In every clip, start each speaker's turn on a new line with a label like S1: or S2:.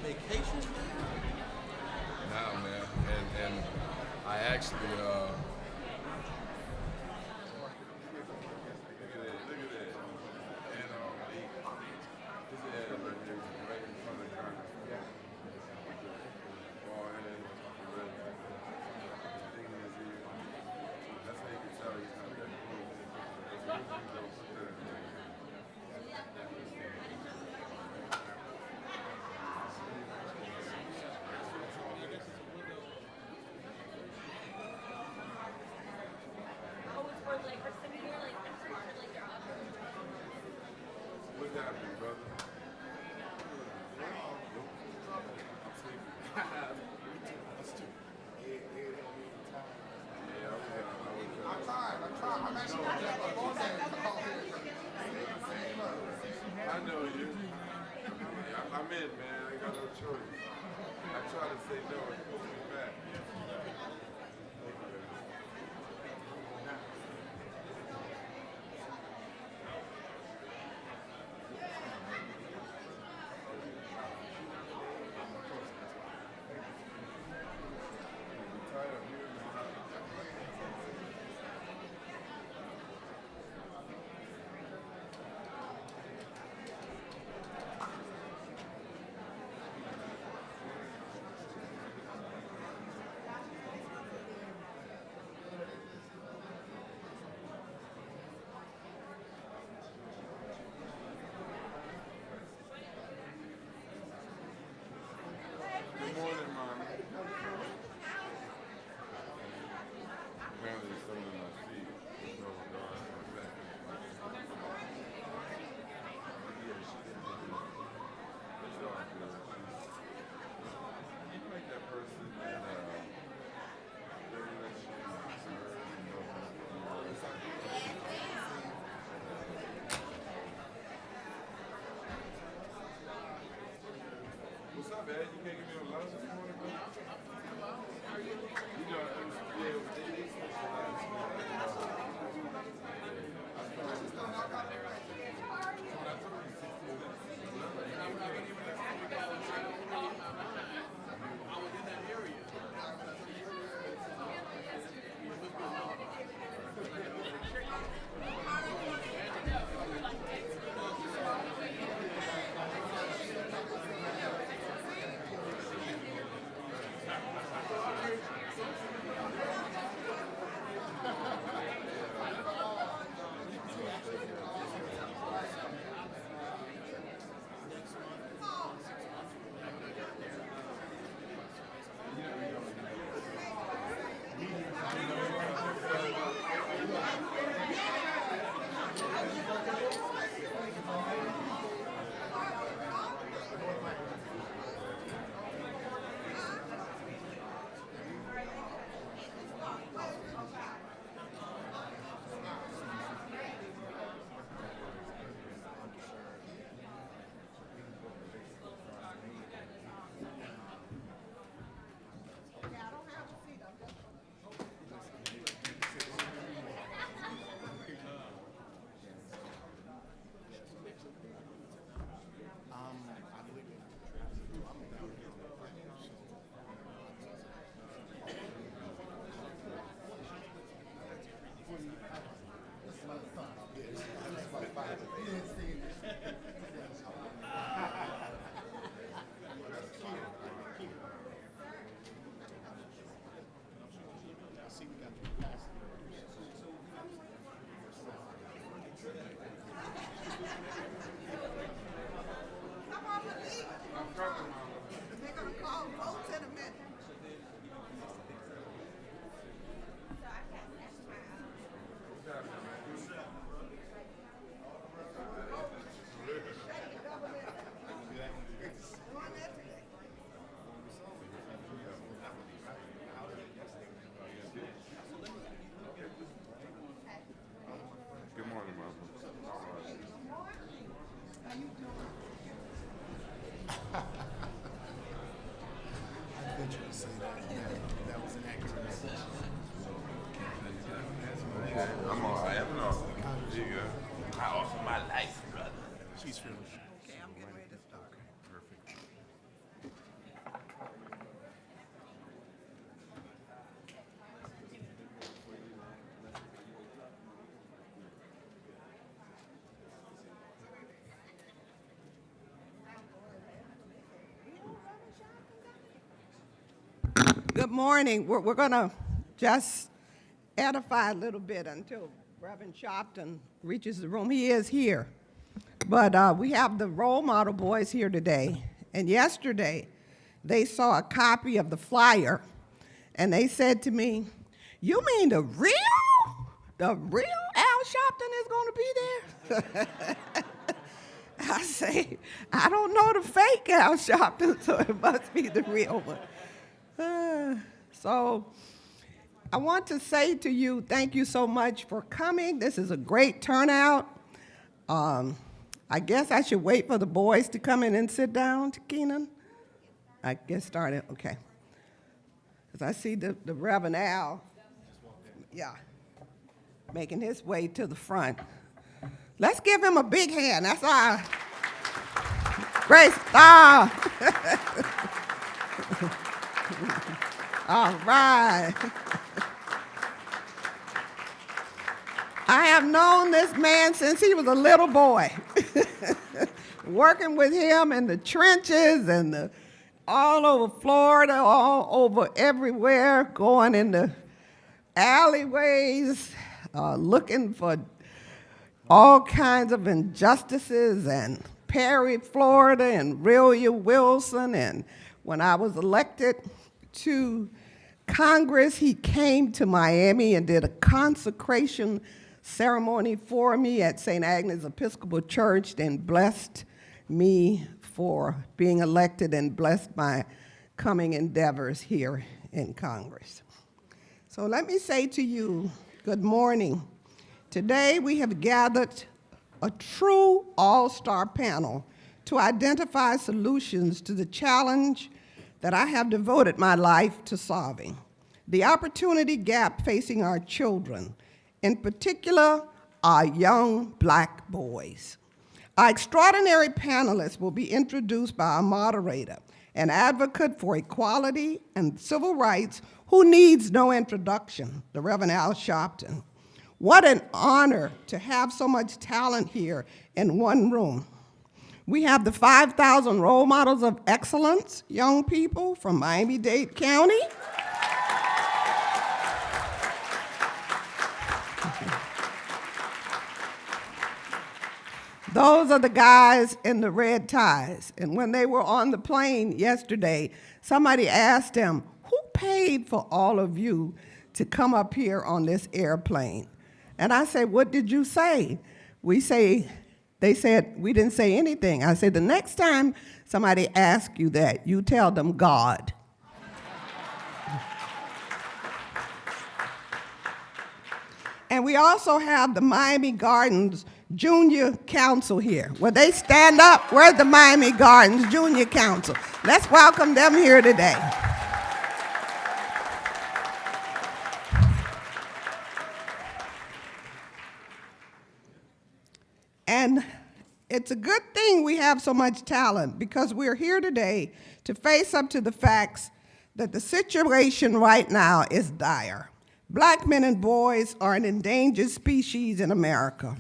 S1: vacation?
S2: Nah, man. And I actually look at that, look at that. And this is right here, right in front of the car. Yeah. Oh, and then the red thing is here. That's how you can tell he's not that cool. What's happening, brother? I'm sleeping. Yeah,
S3: I'm tired. I'm actually
S2: I know you. I'm in, man. I got no choice. I try to say no and pull me back. Good morning, Mom. Apparently, it's something in my feet. There's no regard for my back. Yeah, she didn't do it. It's all good. She's like that person that very much What's up, Ed? You can't give me a lunch this morning, bro? You know, yeah, it was days.
S1: Good morning. We're going to just edify a little bit until Reverend Sharpton reaches the room. He is here. But we have the role model boys here today. And yesterday, they saw a copy of the flyer, and they said to me, "You mean the real Al Sharpton is going to be there?" I say, "I don't know the fake Al Sharpton, so it must be the real one." So I want to say to you, thank you so much for coming. This is a great turnout. I guess I should wait for the boys to come in and sit down, Keenan. I get started, okay. Because I see the Reverend Al, making his way to the front. Let's give him a big hand. That's our great star. All right. I have known this man since he was a little boy, working with him in the trenches and all over Florida, all over everywhere, going in the alleyways, looking for all kinds of injustices, and Perry, Florida, and Aurelia Wilson. And when I was elected to Congress, he came to Miami and did a consecration ceremony for me at St. Agnes Episcopal Church, and blessed me for being elected and blessed my coming endeavors here in Congress. So let me say to you, good morning. Today we have gathered a true all-star panel to identify solutions to the challenge that I have devoted my life to solving, the opportunity gap facing our children, in particular, our young black boys. Our extraordinary panelists will be introduced by our moderator, an advocate for equality and civil rights who needs no introduction, the Reverend Al Sharpton. What an honor to have so much talent here in one room. We have the 5,000 role models of excellence, young people from Miami-Dade County. Those are the guys in the red ties. And when they were on the plane yesterday, somebody asked them, "Who paid for all of you to come up here on this airplane?" And I said, "What did you say?" They said, "We didn't say anything." I said, "The next time somebody asks you that, you tell them God." And we also have the Miami Gardens Junior Council here. Will they stand up? Where's the Miami Gardens Junior Council? Let's welcome them here today. And it's a good thing we have so much talent, because we're here today to face up to the facts that the situation right now is dire. Black men and boys are an endangered species in America.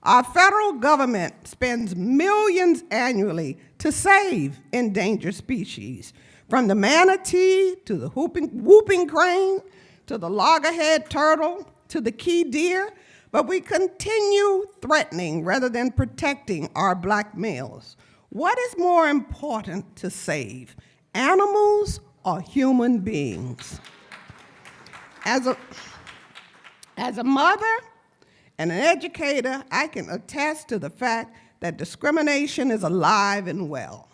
S1: Our federal government spends millions annually to save endangered species, from the manatee to the whooping crane to the loggerhead turtle to the key deer, but we continue threatening rather than protecting our black males. What is more important to save, animals or human beings? As a mother and an educator, I can attest to the fact that discrimination is alive and well.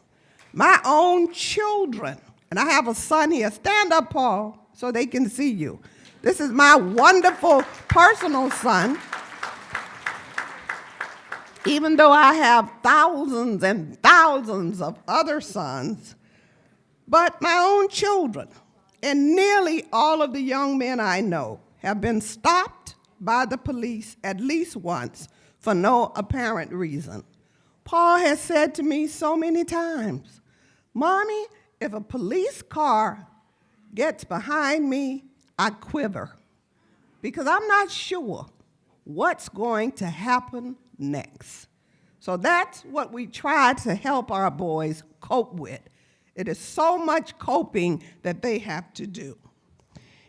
S1: My own children, and I have a son here. Stand up, Paul, so they can see you. This is my wonderful personal son. Even though I have thousands and thousands of other sons, but my own children and nearly all of the young men I know have been stopped by the police at least once for no apparent reason. Paul has said to me so many times, "Mommy, if a police car gets behind me, I quiver, because I'm not sure what's going to happen next." So that's what we try to help our boys cope with. It is so much coping that they have to do.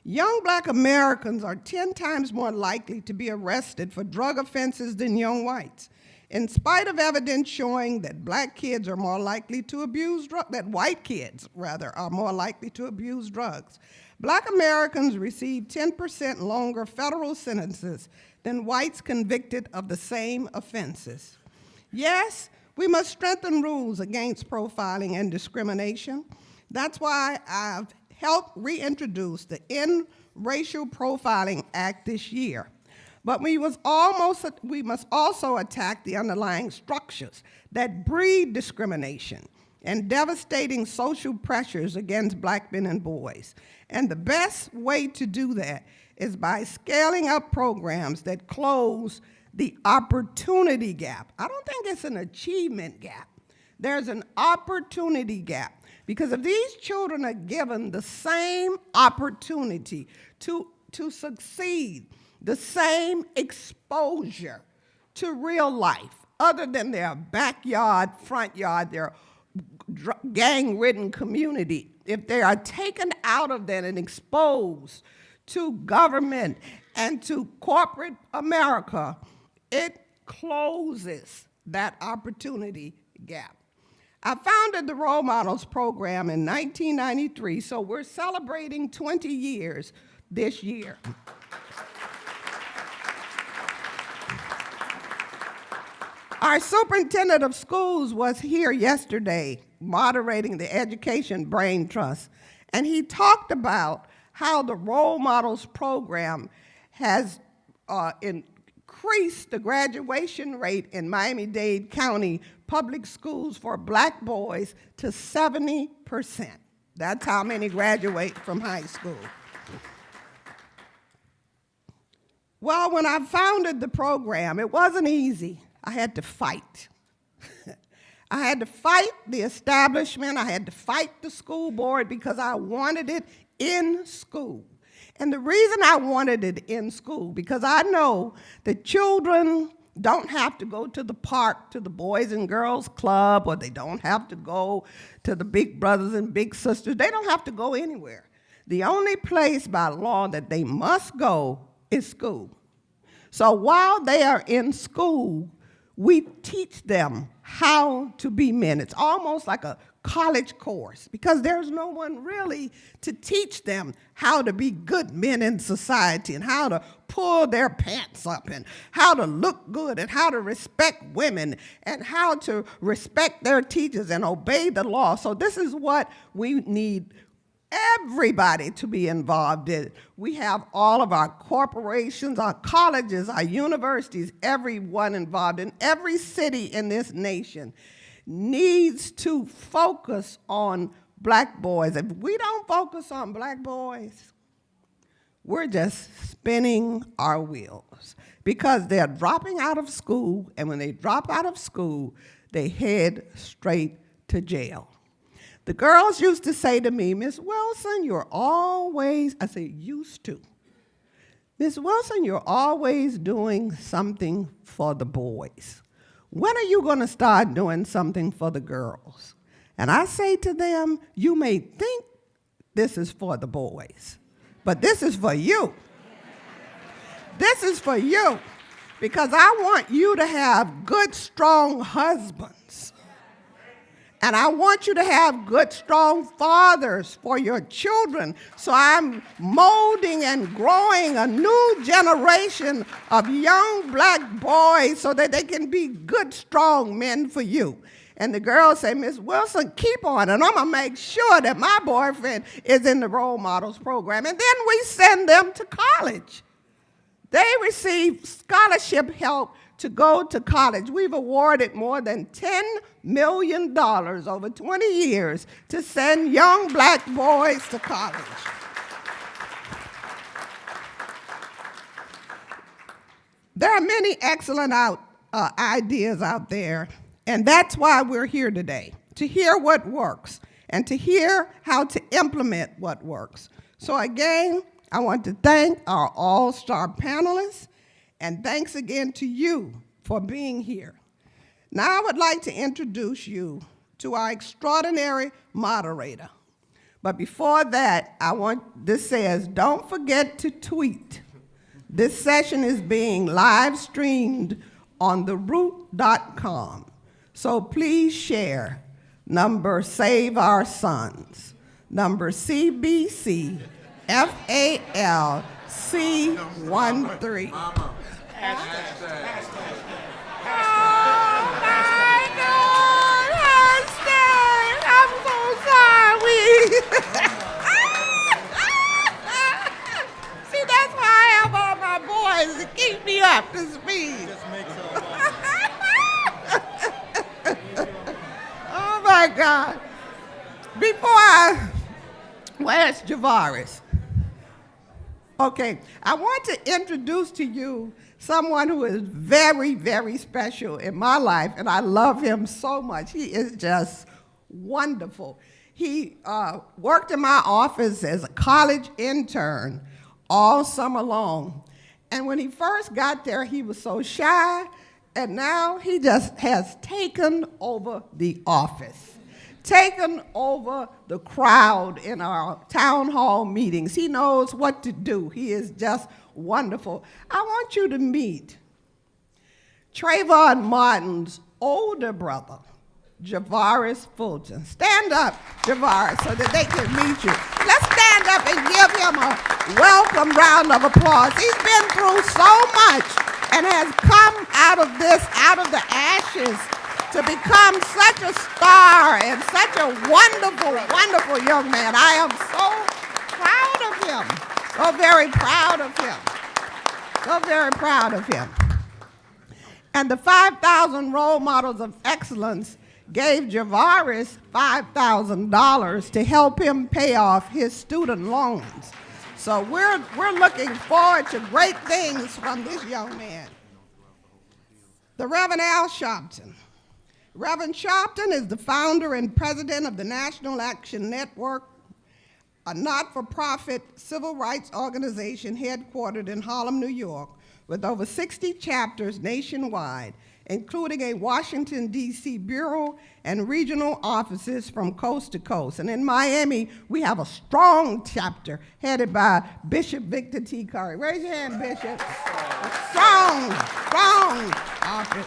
S1: Young black Americans are 10 times more likely to be arrested for drug offenses than young whites, in spite of evidence showing that black kids are more likely to abuse drugs, that white kids, rather, are more likely to abuse drugs. Black Americans receive 10% longer federal sentences than whites convicted of the same offenses. Yes, we must strengthen rules against profiling and discrimination. That's why I've helped reintroduce the End Racial Profiling Act this year. But we must also attack the underlying structures that breed discrimination and devastating social pressures against black men and boys. And the best way to do that is by scaling up programs that close the opportunity gap. I don't think it's an achievement gap. There's an opportunity gap. Because if these children are given the same opportunity to succeed, the same exposure to real life, other than their backyard, front yard, their gang-ridden community, if they are taken out of that and exposed to government and to corporate America, it closes that opportunity gap. I founded the Role Models Program in 1993, so we're celebrating 20 years this year. Our superintendent of schools was here yesterday moderating the Education Brain Trust, and he talked about how the Role Models Program has increased the graduation rate in Miami-Dade County public schools for black boys to 70%. That's how many graduate from high school. Well, when I founded the program, it wasn't easy. I had to fight. I had to fight the establishment. I had to fight the school board because I wanted it in school. And the reason I wanted it in school, because I know that children don't have to go to the park, to the Boys and Girls Club, or they don't have to go to the big brothers and big sisters. They don't have to go anywhere. The only place by law that they must go is school. So while they are in school, we teach them how to be men. It's almost like a college course because there's no one really to teach them how to be good men in society and how to pull their pants up and how to look good and how to respect women and how to respect their teachers and obey the law. So this is what we need everybody to be involved in. We have all of our corporations, our colleges, our universities, everyone involved in every city in this nation needs to focus on black boys. If we don't focus on black boys, we're just spinning our wheels because they're dropping out of school, and when they drop out of school, they head straight to jail. The girls used to say to me, Miss Wilson, you're always, I say, used to. Miss Wilson, you're always doing something for the boys. When are you going to start doing something for the girls? And I say to them, you may think this is for the boys, but this is for you. This is for you, because I want you to have good, strong husbands. And I want you to have good, strong fathers for your children. So I'm molding and growing a new generation of young black boys so that they can be good, strong men for you. And the girls say, Miss Wilson, keep on, and I'm going to make sure that my boyfriend is in the Role Models Program. And then we send them to college. They receive scholarship help to go to college. We've awarded more than $10 million over 20 years to send young black boys to college. There are many excellent ideas out there, and that's why we're here today, to hear what works and to hear how to implement what works. So again, I want to thank our all-star panelists, and thanks again to you for being here. Now I would like to introduce you to our extraordinary moderator. But before that, this says, don't forget to tweet. This session is being live streamed on TheRoot.com. So please share. Number Save Our Sons. Number CBCFALC13.
S2: Mama.
S1: See, that's why I have all my boys to keep me up to speed. Oh my God. Where's Javaris? Okay, I want to introduce to you someone who is very, very special in my life, and I love him so much. He is just wonderful. He worked in my office as a college intern all summer long. And when he first got there, he was so shy, and now he just has taken over the office, taken over the crowd in our town hall meetings. He knows what to do. He is just wonderful. I want you to meet Trayvon Martin's older brother, Javaris Fulton. Stand up, Javaris, so that they can meet you. Let's stand up and give him a welcome round of applause. He's been through so much and has come out of the ashes to become such a star and such a wonderful, wonderful young man. I am so proud of him, so very proud of him, so very proud of him. And the 5,000 Role Models of Excellence gave Javaris $5,000 to help him pay off his student loans. So we're looking forward to great things from this young man. The Reverend Al Sharpton. Reverend Sharpton is the founder and president of the National Action Network, a not-for-profit civil rights organization headquartered in Harlem, New York, with over 60 chapters nationwide, including a Washington, D.C. bureau and regional offices from coast to coast. And in Miami, we have a strong chapter headed by Bishop Victor T. Curry. Raise your hand, Bishop. A strong office.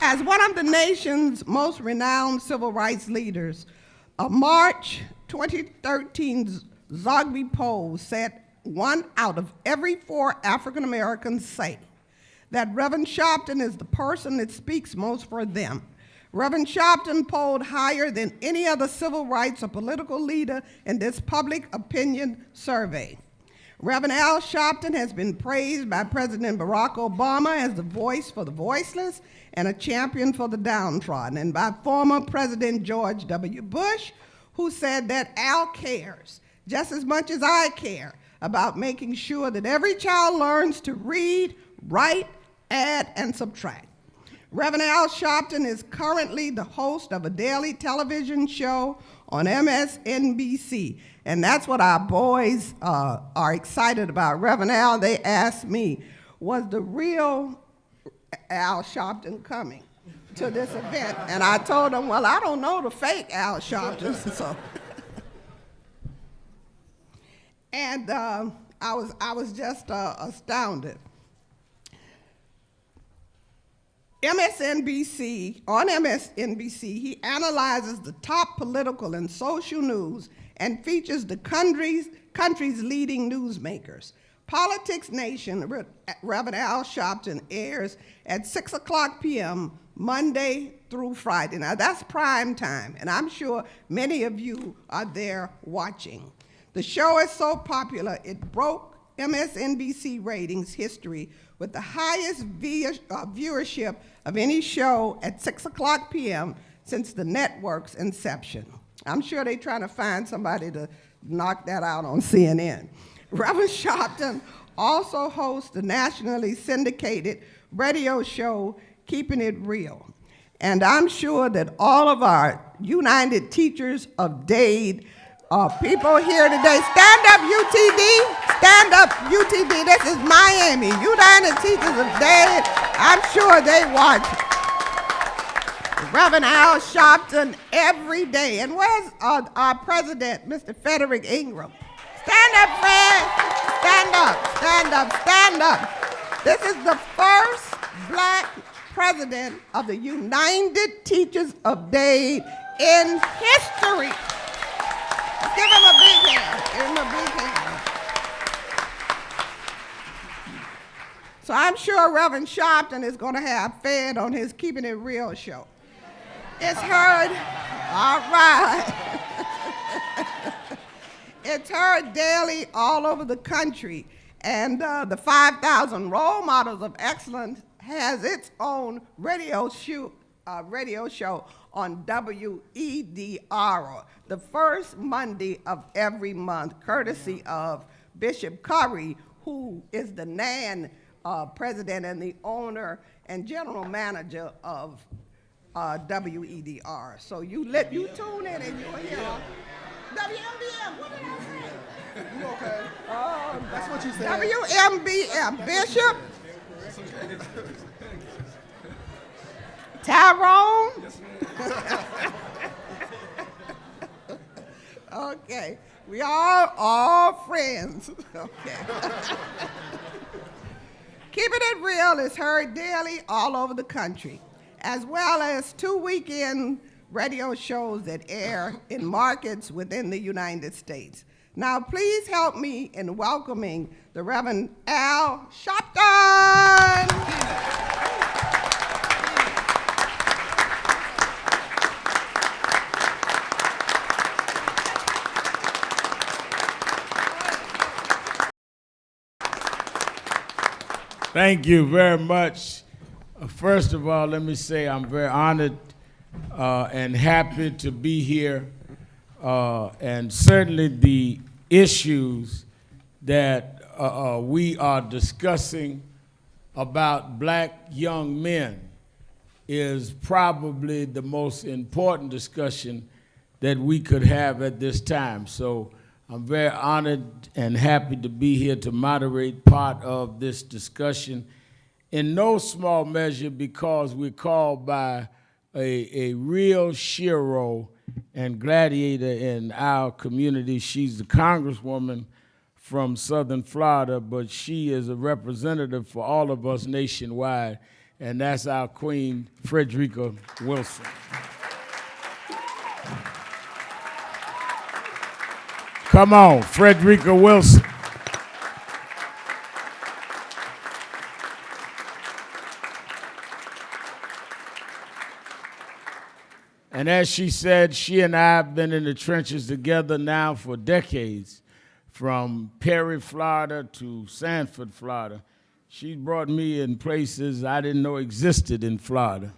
S1: As one of the nation's most renowned civil rights leaders, a March 2013 Zogby poll said 1 out of every 4 African Americans say that Reverend Sharpton is the person that speaks most for them. Reverend Sharpton polled higher than any other civil rights or political leader in this public opinion survey. Reverend Al Sharpton has been praised by President Barack Obama as the voice for the voiceless and a champion for the downtrodden, and by former President George W. Bush, who said that Al cares just as much as I care about making sure that every child learns to read, write, add, and subtract. Reverend Al Sharpton is currently the host of a daily television show on MSNBC, and that's what our boys are excited about. Reverend Al, they asked me, was the real Al Sharpton coming to this event? And I told them, well, I don't know the fake Al Sharpton, so. And I was just astounded. On MSNBC, he analyzes the top political and social news and features the country's leading newsmakers. Politics Nation, Reverend Al Sharpton, airs at 6 o'clock p.m. Monday through Friday. Now that's prime time, and I'm sure many of you are there watching. The show is so popular, it broke MSNBC ratings history with the highest viewership of any show at 6 o'clock p.m. since the network's inception. I'm sure they're trying to find somebody to knock that out on CNN. Reverend Sharpton also hosts the nationally syndicated radio show, Keeping It Real. And I'm sure that all of our United Teachers of Dade people here today, stand up UTD, stand up UTD. This is Miami, United Teachers of Dade. I'm sure they watch Reverend Al Sharpton every day. And where's our president, Mr. Frederick Ingram? Stand up, Fred. Stand up, stand up, stand up. This is the first black president of the United Teachers of Dade in history. Let's give him a big hand. Give him a big hand. So I'm sure Reverend Sharpton is going to have Fed on his Keeping It Real show. It's heard, all right. It's heard daily all over the country. And the 5,000 Role Models of Excellence has its own radio show on WEDR, the first Monday of every month, courtesy of Bishop Curry, who is the NAN president and the owner and general manager of WEDR. So you tune in and you'll hear WMBM. What did I say?
S3: You okay? That's what you said.
S1: WMBM. Bishop. Tyrone. Okay. We are all friends. Okay. Keeping It Real is heard daily all over the country, as well as 2 weekend radio shows that air in markets within the United States. Now, please help me in welcoming the Reverend Al Sharpton.
S4: Thank you very much. First of all, let me say I'm very honored and happy to be here. And certainly the issues that we are discussing about black young men is probably the most important discussion that we could have at this time. So I'm very honored and happy to be here to moderate part of this discussion, in no small measure because we're called by a real hero and gladiator in our community. She's the congresswoman from Southern Florida, but she is a representative for all of us nationwide, and that's our Queen, Frederica Wilson. Come on, Frederica Wilson. And as she said, she and I have been in the trenches together now for decades, from Perry, Florida to Sanford, Florida. She brought me in places I didn't know existed in Florida.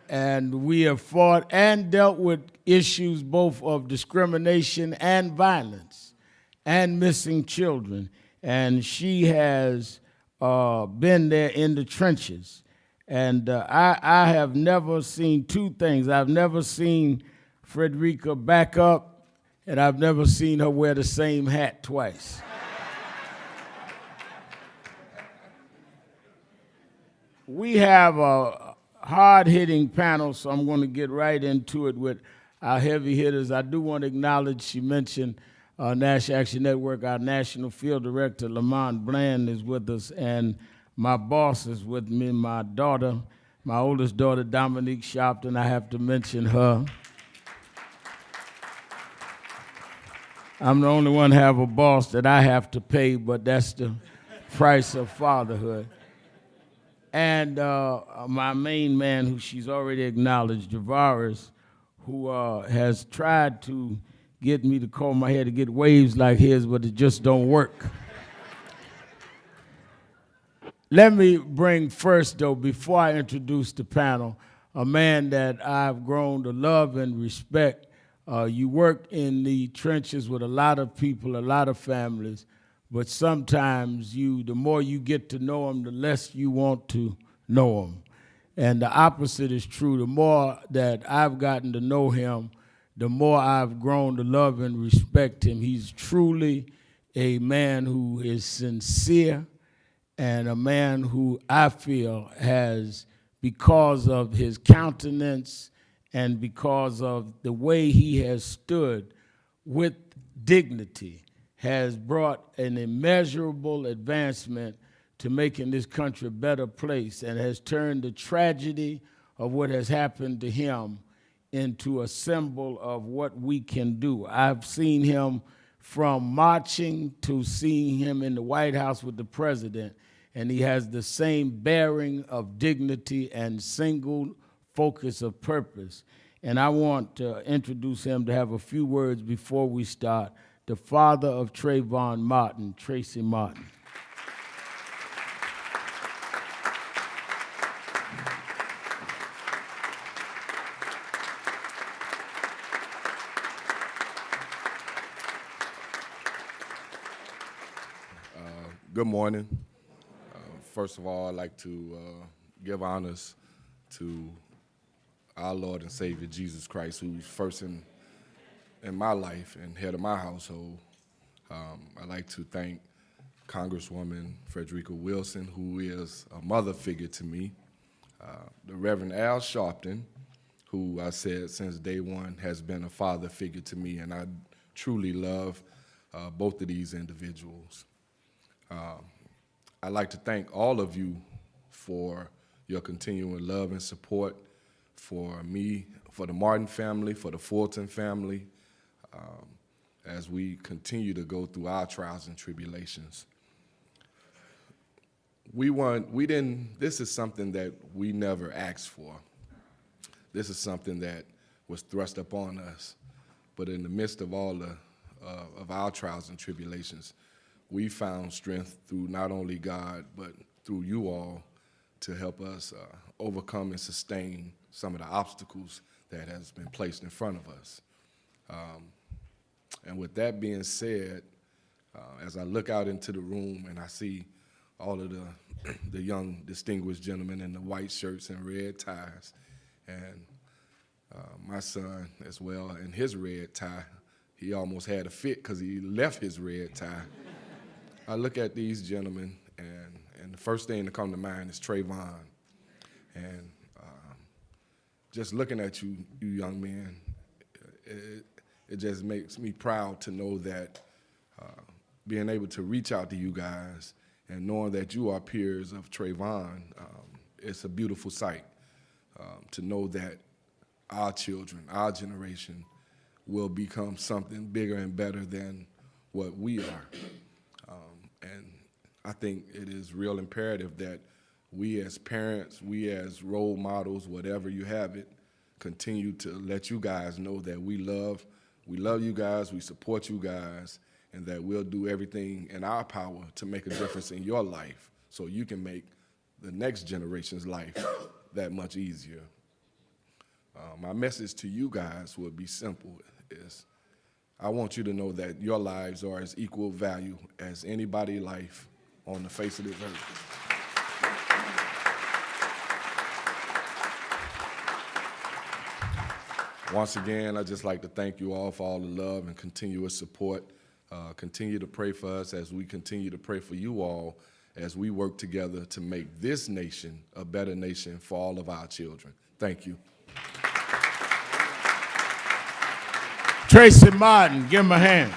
S4: And we have fought and dealt with issues both of discrimination and violence and missing children. And she has been there in the trenches. And I have never seen two things. I've never seen Frederica back up, and I've never seen her wear the same hat twice. We have a hard-hitting panel, so I'm going to get right into it with our heavy hitters. I do want to acknowledge, she mentioned National Action Network, our National Field Director, Lamont Bland, is with us, and my boss is with me, my daughter, my oldest daughter, Dominique Sharpton. I have to mention her. I'm the only one who have a boss that I have to pay, but that's the price of fatherhood. And my main man, who she's already acknowledged, Javaris, who has tried to get me to comb my hair to get waves like his, but it just don't work. Let me bring first, though, before I introduce the panel, a man that I've grown to love and respect. You work in the trenches with a lot of people, a lot of families, but sometimes the more you get to know them, the less you want to know them. And the opposite is true. The more that I've gotten to know him, the more I've grown to love and respect him. He's truly a man who is sincere and a man who I feel has because of his countenance and because of the way he has stood with dignity, has brought an immeasurable advancement to making this country a better place, and has turned the tragedy of what has happened to him into a symbol of what we can do. I've seen him from marching to seeing him in the White House with the president, and he has the same bearing of dignity and single focus of purpose. And I want to introduce him to have a few words before we start. The father of Trayvon Martin, Tracy Martin.
S2: Good morning. First of all, I'd like to give honors to our Lord and Savior, Jesus Christ, who's first in my life and head of my household. I'd like to thank Congresswoman Frederica Wilson, who is a mother figure to me, the Reverend Al Sharpton, who I said since day one has been a father figure to me, and I truly love both of these individuals. I'd like to thank all of you for your continuing love and support for me, for the Martin family, for the Fulton family, as we continue to go through our trials and tribulations. This is something that we never asked for. This is something that was thrust upon us. But in the midst of all of our trials and tribulations, we found strength through not only God, but through you all to help us overcome and sustain some of the obstacles that has been placed in front of us. And with that being said, as I look out into the room and I see all of the young distinguished gentlemen in the white shirts and red ties, and my son as well in his red tie, he almost had a fit because he left his red tie. I look at these gentlemen, and the first thing that comes to mind is Trayvon. And just looking at you young men, it just makes me proud to know that being able to reach out to you guys and knowing that you are peers of Trayvon, it's a beautiful sight to know that our children, our generation, will become something bigger and better than what we are. And I think it is real imperative that we as parents, we as role models, whatever you have it, continue to let you guys know that we love you guys, we support you guys, and that we'll do everything in our power to make a difference in your life so you can make the next generation's life that much easier. My message to you guys would be simple, is I want you to know that your lives are as equal value as anybody's life on the face of this earth. Once again, I'd just like to thank you all for all the love and continuous support. Continue to pray for us as we continue to pray for you all as we work together to make this nation a better nation for all of our children. Thank you.
S4: Tracy Martin, give him a hand.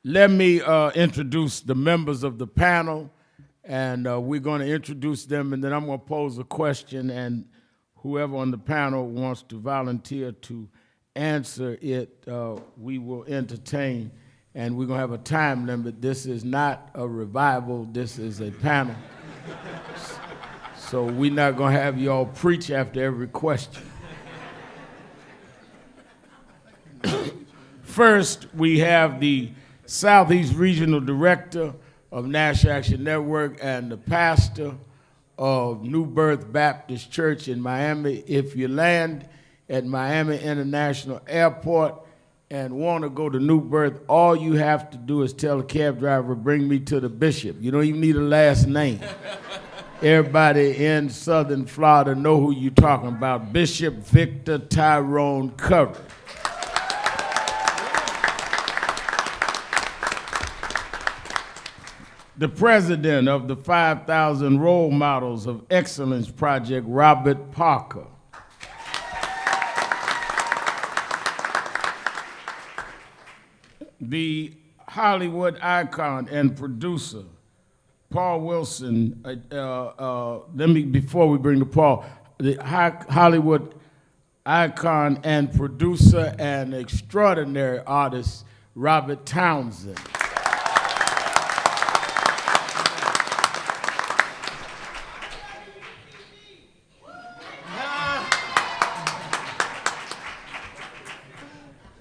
S4: Let me introduce the members of the panel, and we're going to introduce them, and then I'm going to pose a question, and whoever on the panel wants to volunteer to answer it, we will entertain, and we're going to have a time limit. This is not a revival. This is a panel. So we're not going to have you all preach after every question. First, we have the Southeast Regional Director of National Action Network and the pastor of New Birth Baptist Church in Miami. If you land at Miami International Airport and want to go to New Birth, all you have to do is tell the cab driver, bring me to the bishop. You don't even need a last name. Everybody in Southern Florida know who you're talking about, Bishop Victor Tyrone Curry. the president of the 5,000 Role Models of Excellence Project, Robert Parker. The Hollywood icon and producer, Paul Wilson. Before we bring to Paul, the Hollywood icon and producer and extraordinary artist, Robert Townsend.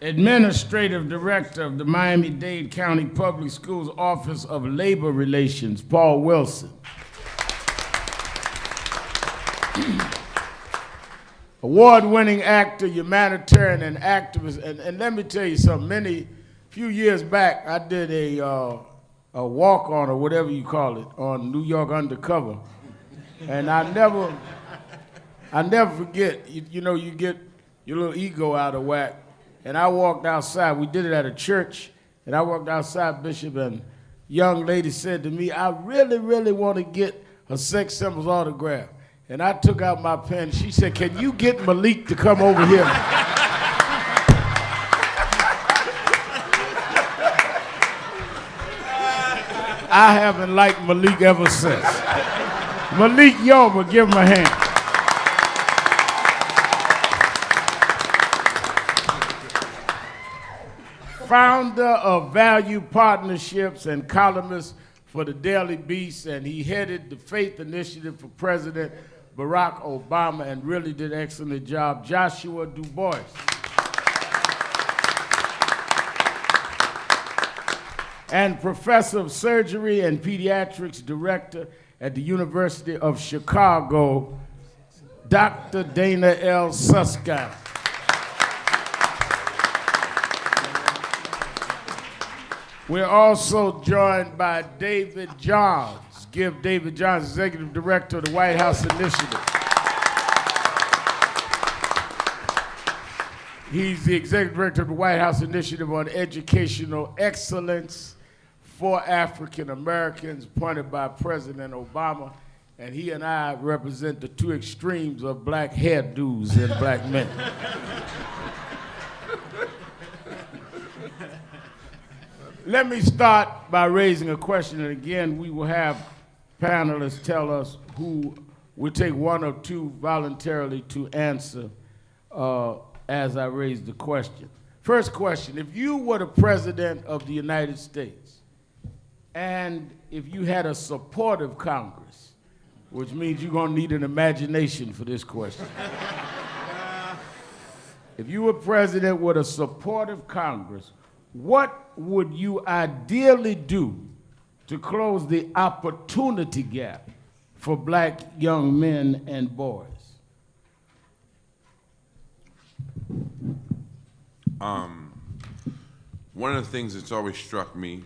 S4: Administrative Director of the Miami-Dade County Public Schools Office of Labor Relations, Paul Wilson. Award-winning actor, humanitarian, and activist. And let me tell you something, few years back, I did a walk-on, or whatever you call it, on New York Undercover. And I never forget, you get your little ego out of whack. And I walked outside. We did it at a church. And I walked outside, Bishop, and a young lady said to me, I really, really want to get a Sex Symbols autograph. And I took out my pen. She said, can you get Malik to come over here? I haven't liked Malik ever since. Malik Yoba, give him a hand. Founder of Value Partnerships and columnist for the Daily Beast, and he headed the Faith Initiative for President Barack Obama and really did an excellent job. Joshua Du Bois. And Professor of Surgery and Pediatrics Director at the University of Chicago, Dr. Dana L. Susskind. We're also joined by David Johns. Give David Johns, Executive Director of the White House Initiative. He's the Executive Director of the White House Initiative on Educational Excellence for African Americans, appointed by President Obama. And he and I represent the two extremes of black hairdos in black men. Let me start by raising a question, and again, we will have panelists tell us who will take one or two voluntarily to answer as I raise the question. First question, if you were the President of the United States, and if you had a supportive Congress, which means you're gonna need an imagination for this question. If you were president with a supportive Congress, what would you ideally do to close the opportunity gap for black young men and boys?
S5: One of the things that's always struck me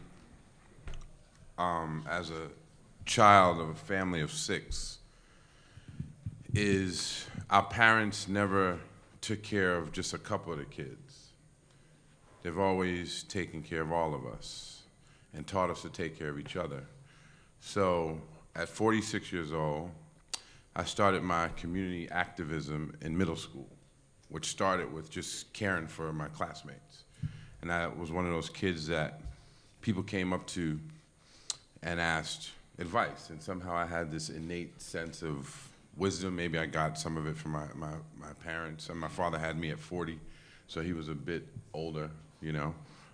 S5: as a child of a family of 6 is our parents never took care of just a couple of the kids. They've always taken care of all of us and taught us to take care of each other. So at 46 years old, I started my community activism in middle school, which started with just caring for my classmates. And I was one of those kids that people came up to and asked advice. And somehow I had this innate sense of wisdom. Maybe I got some of it from my parents. And my father had me at 40, so he was a bit older,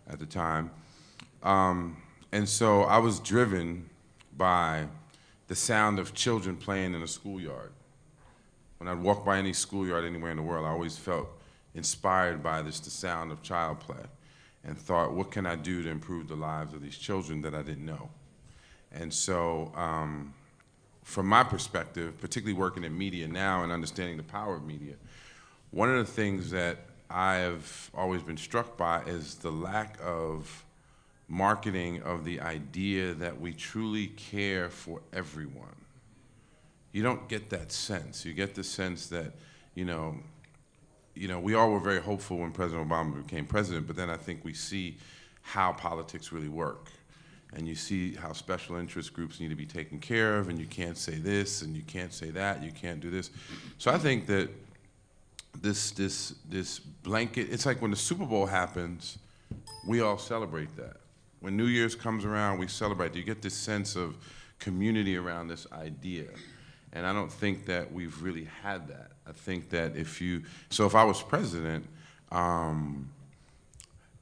S5: at the time. And so I was driven by the sound of children playing in a schoolyard. When I'd walk by any schoolyard anywhere in the world, I always felt inspired by the sound of child play and thought, what can I do to improve the lives of these children that I didn't know? And so from my perspective, particularly working in media now and understanding the power of media, one of the things that I have always been struck by is the lack of marketing of the idea that we truly care for everyone. You don't get that sense. You get the sense that, we all were very hopeful when President Obama became president, but then I think we see how politics really work. and you see how special interest groups need to be taken care of, and you can't say this, and you can't say that, you can't do this. So I think that this blanket, it's like when the Super Bowl happens, we all celebrate that. When New Year's comes around, we celebrate. You get this sense of community around this idea. And I don't think that we've really had that. I think that if I was president,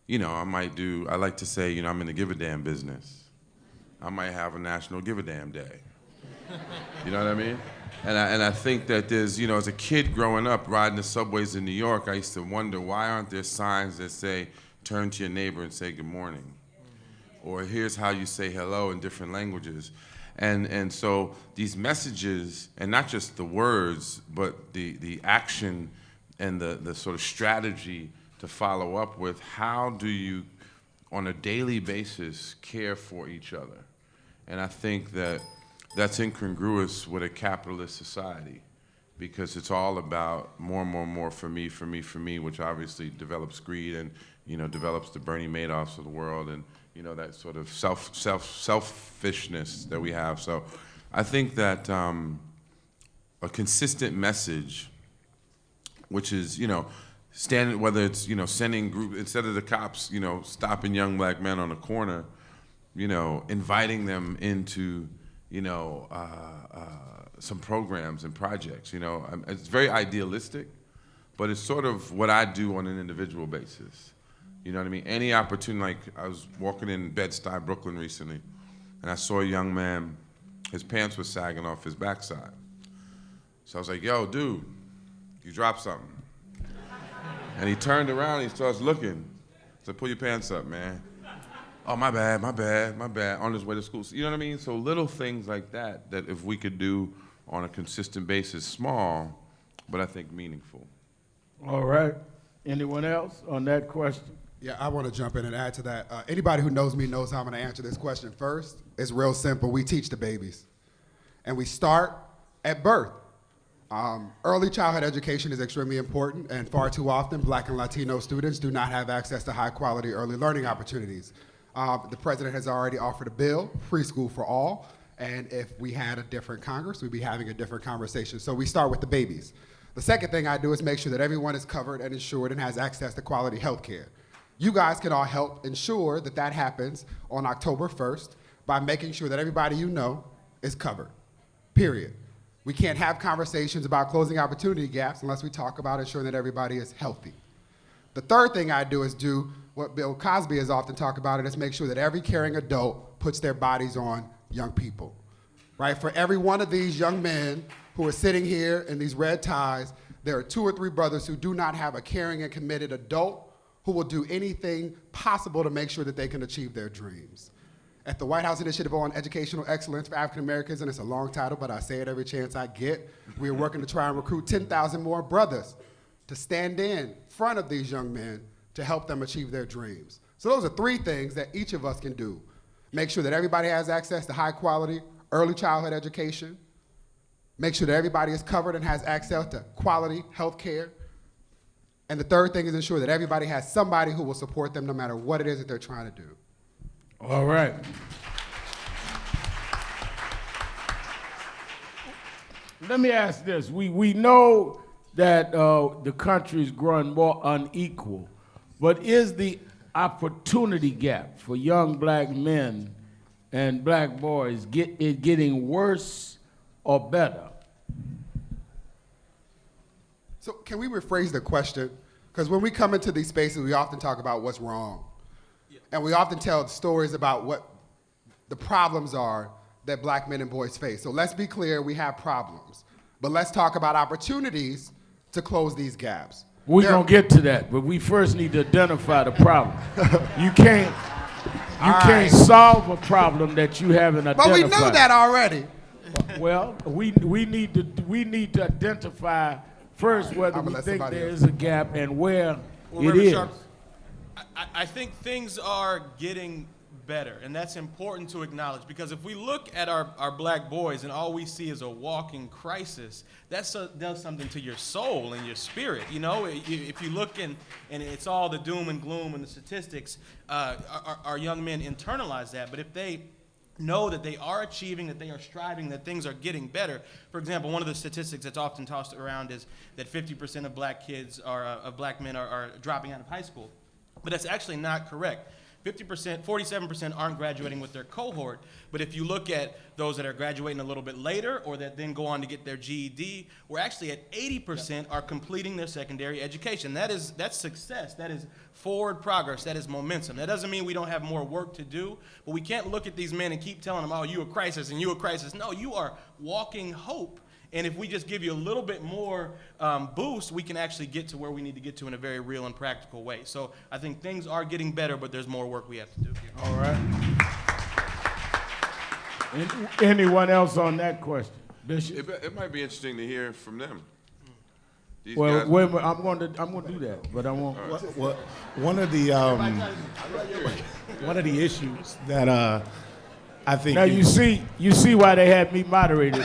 S5: you know, I like to say, you know, I'm in the give a damn business. I might have a national give a damn day. You know what I mean? And I think that there's, you know, as a kid growing up riding the subways in New York, I used to wonder, why aren't there signs that say, turn to your neighbor and say good morning? Or here's how you say hello in different languages. And so these messages, and not just the words, but the action and the sort of strategy to follow up with, how do you, on a daily basis, care for each other? And I think that that's incongruous with a capitalist society, because it's all about more for me, which obviously develops greed and, you know, develops the Bernie Madoffs of the world, and, you know, that sort of selfishness that we have. So I think that a consistent message, which is, you know, whether it's, you know, sending group, instead of the cops, you know, stopping young black men on the corner, you know, inviting them into, you know, some programs and projects, you know. It's very idealistic, but it's sort of what I do on an individual basis. You know what I mean? Any opportunity, like I was walking in Bed-Stuy, Brooklyn recently, and I saw a young man, his pants were sagging off his backside. So I was like, yo, dude, you dropped something. And he turned around and he starts looking. I said, pull your pants up, man. Oh, my bad, on his way to school. You know what I mean? So little things like that, that if we could do on a consistent basis, small, but I think meaningful.
S4: All right. Anyone else on that question?
S3: Yeah, I want to jump in and add to that. Anybody who knows me knows how I'm going to answer this question first. It's real simple. We teach the babies. And we start at birth. Early childhood education is extremely important, and far too often, Black and Latino students do not have access to high-quality early learning opportunities. The president has already offered a bill, preschool for all, and if we had a different Congress, we'd be having a different conversation. So we start with the babies. The second thing I do is make sure that everyone is covered and insured and has access to quality health care. You guys can all help ensure that that happens on October 1st by making sure that everybody you know is covered, period. We can't have conversations about closing opportunity gaps unless we talk about ensuring that everybody is healthy. The third thing I do is do what Bill Cosby has often talked about, and is make sure that every caring adult puts their bodies on young people, right? For every one of these young men who are sitting here in these red ties, there are 2 or 3 brothers who do not have a caring and committed adult who will do anything possible to make sure that they can achieve their dreams. At the White House Initiative on Educational Excellence for African Americans, and it's a long title, but I say it every chance I get, we are working to try and recruit 10,000 more brothers to stand in front of these young men to help them achieve their dreams. So those are 3 things that each of us can do. Make sure that everybody has access to high quality early childhood education. Make sure that everybody is covered and has access to quality health care. And the third thing is ensure that everybody has somebody who will support them no matter what it is that they're trying to do.
S4: All right. Let me ask this. We know that the country is growing more unequal, but is the opportunity gap for young black men and black boys getting worse or better?
S3: So can we rephrase the question? Because when we come into these spaces, we often talk about what's wrong. And we often tell stories about what the problems are that black men and boys face. So let's be clear, we have problems. But let's talk about opportunities to close these gaps.
S4: We're going to get to that, but we first need to identify the problem. You can't solve a problem that you haven't identified.
S3: But we know that already.
S4: Well, we need to identify first whether we think there is a gap and where it is.
S6: I think things are getting better, and that's important to acknowledge, because if we look at our black boys and all we see is a walking crisis, that does something to your soul and your spirit. You know, if you look and it's all the doom and gloom and the statistics, our young men internalize that. But if they know that they are achieving, that they are striving, that things are getting better. For example, one of the statistics that's often tossed around is that 50% of black kids of black men are dropping out of high school. But that's actually not correct. 50%, 47% aren't graduating with their cohort. But if you look at those that are graduating a little bit later or that then go on to get their GED, we're actually at 80% are completing their secondary education. That's success. That is forward progress. That is momentum. That doesn't mean we don't have more work to do, but we can't look at these men and keep telling them, oh, you a crisis and you a crisis. No, you are walking hope. And if we just give you a little bit more boost, we can actually get to where we need to get to in a very real and practical way. So I think things are getting better, but there's more work we have to do.
S4: All right. Anyone else on that question? Bishop?
S5: It might be interesting to hear from them. These
S4: Well,
S5: guys-
S4: wait a minute, I'm going to do that, but I won't.
S7: Well, one of the issues that I think
S4: Now you see why they had me moderated.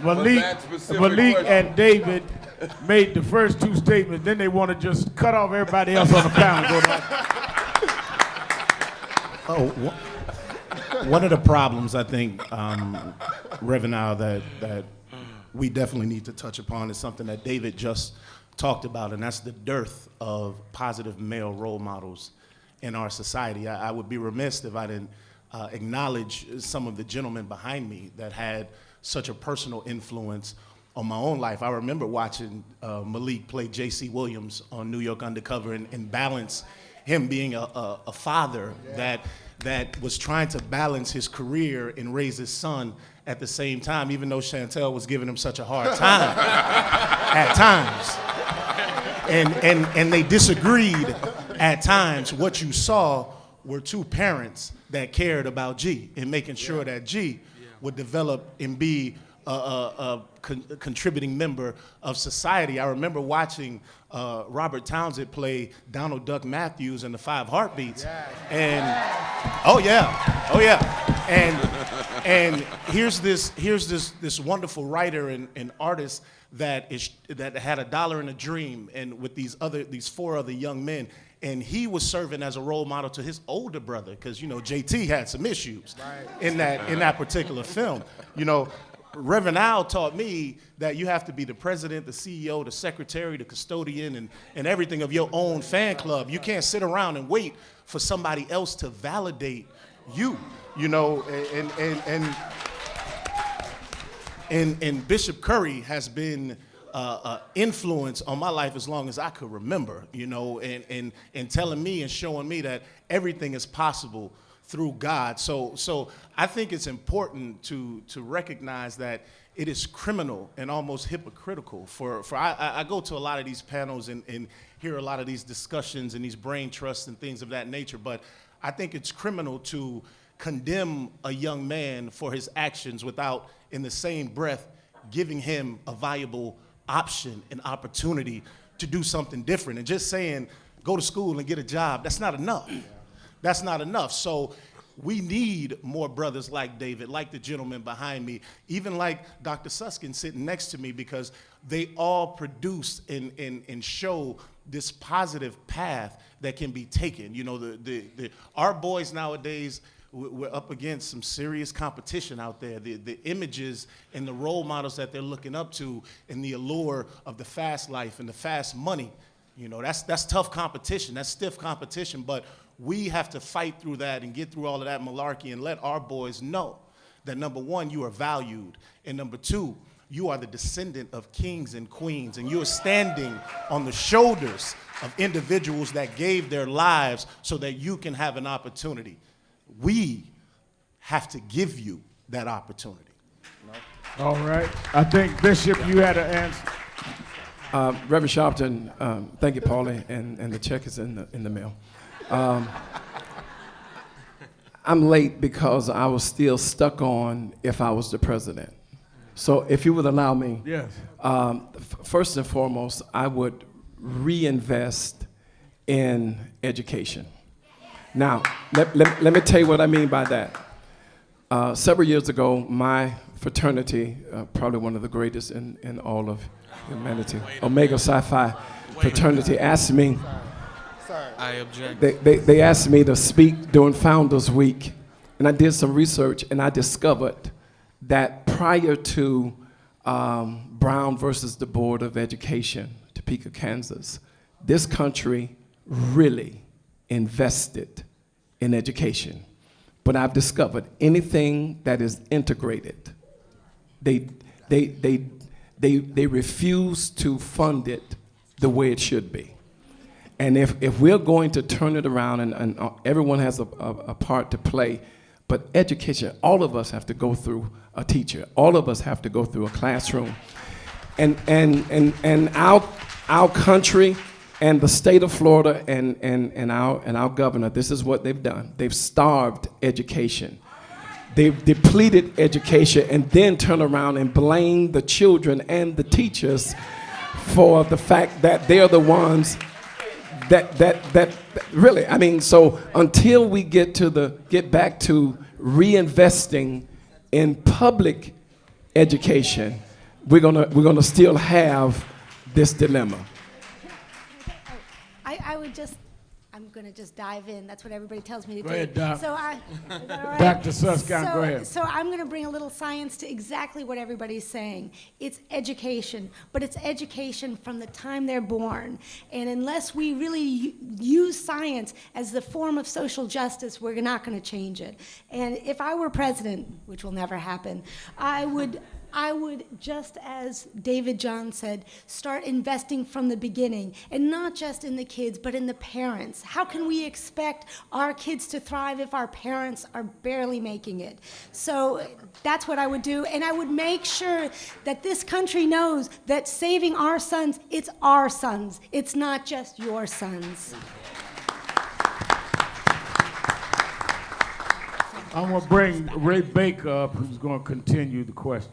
S5: that specific
S4: Malik
S5: question-
S4: and David made the first two statements. Then they want to just cut off everybody else on the panel.
S7: one of the problems I think, Reverend Al, that we definitely need to touch upon is something that David just talked about, and that's the dearth of positive male role models in our society. I would be remiss if I didn't acknowledge some of the gentlemen behind me that had such a personal influence on my own life. I remember watching Malik play J.C. Williams on New York Undercover and balance him being a father that was trying to balance his career and raise his son at the same time, even though Chantel was giving him such a hard time at times. And they disagreed at times. What you saw were two parents that cared about G and making sure that G would develop and be a contributing member of society. I remember watching Robert Townsend play Donald Duck Matthews in the Five Heartbeats. And oh yeah. And here's this wonderful writer and artist that had a dollar and a dream, and with these four other young men, and he was serving as a role model to his older brother, because JT had some issues in that particular film. Reverend Al taught me that you have to be the president, the CEO, the secretary, the custodian, and everything of your own fan club. You can't sit around and wait for somebody else to validate you. And Bishop Curry has been influence on my life as long as I could remember, and telling me and showing me that everything is possible through God. So I think it's important to recognize that it is criminal and almost hypocritical I go to a lot of these panels and hear a lot of these discussions and these brain trusts and things of that nature, but I think it's criminal to condemn a young man for his actions without, in the same breath, giving him a viable option and opportunity to do something different. And just saying, go to school and get a job, that's not enough. That's not enough. So we need more brothers like David, like the gentleman behind me, even like Dr. Suskin sitting next to me, because they all produce and show this positive path that can be taken. Our boys nowadays, we're up against some serious competition out there. The images and the role models that they're looking up to and the allure of the fast life and the fast money, that's tough competition. That's stiff competition, but we have to fight through that and get through all of that malarkey and let our boys know that, number one, you are valued, and number two, you are the descendant of kings and queens, and you are standing on the shoulders of individuals that gave their lives so that you can have an opportunity. We have to give you that opportunity.
S4: All right. I think, Bishop, you had an answer.
S8: Reverend Sharpton, thank you, Paulie, and the check is in the mail. I'm late because I was still stuck on if I was the president. So if you would allow me,
S4: Yes.
S8: first and foremost, I would reinvest in education. Now, let me tell you what I mean by that. Several years ago, my fraternity, probably one of the greatest in all of humanity, Omega Psi Phi fraternity, asked me,
S6: I object.
S8: they asked me to speak during Founders Week, and I did some research, and I discovered that prior to Brown versus the Board of Education, Topeka, Kansas, this country really invested in education. But I've discovered anything that is integrated, they refuse to fund it the way it should be. And if we're going to turn it around, and everyone has a part to play, but education, all of us have to go through a teacher. All of us have to go through a classroom. And our country and the state of Florida and our governor, this is what they've done. They've starved education. They've depleted education and then turn around and blame the children and the teachers for the fact that they're the ones that really, I mean, so until we get back to reinvesting in public education, we're gonna still have this dilemma.
S9: I'm going to just dive in. That's what everybody tells me to do.
S4: Go ahead, Doc.
S9: Is that all right?
S4: Dr. Susskind, go ahead.
S9: So I'm going to bring a little science to exactly what everybody's saying. It's education, but it's education from the time they're born. And unless we really use science as the form of social justice, we're not going to change it. And if I were president, which will never happen, I would, just as David John said, start investing from the beginning, and not just in the kids, but in the parents. How can we expect our kids to thrive if our parents are barely making it? So that's what I would do, and I would make sure that this country knows that saving our sons, it's our sons. It's not just your sons.
S4: I'm going to bring Ray Baker up, who's going to continue the question.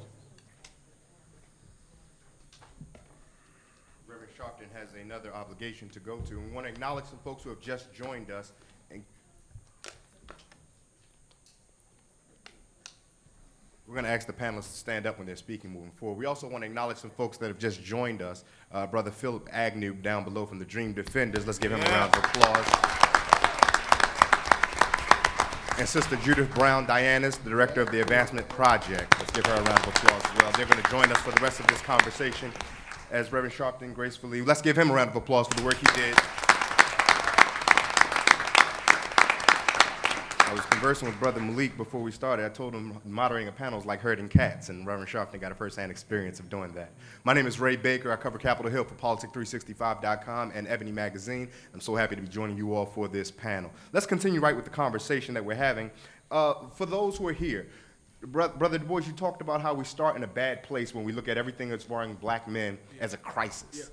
S10: Has another obligation to go to. And we want to acknowledge some folks who have just joined us. And we're going to ask the panelists to stand up when they're speaking moving forward. We also want to acknowledge some folks that have just joined us. Brother Philip Agnew down below from the Dream Defenders. Let's give him a round of applause. And Sister Judith Brown Dianis, the director of the Advancement Project. Let's give her a round of applause as well. They're going to join us for the rest of this conversation. As Reverend Sharpton gracefully, let's give him a round of applause for the work he did. I was conversing with Brother Malik before we started. I told him moderating a panel is like herding cats, and Reverend Sharpton got a first-hand experience of doing that. My name is Ray Baker. I cover Capitol Hill for Politic365.com and Ebony Magazine. I'm so happy to be joining you all for this panel. Let's continue right with the conversation that we're having. For those who are here, Brother Du Bois, you talked about how we start in a bad place when we look at everything that's worrying black men as a crisis.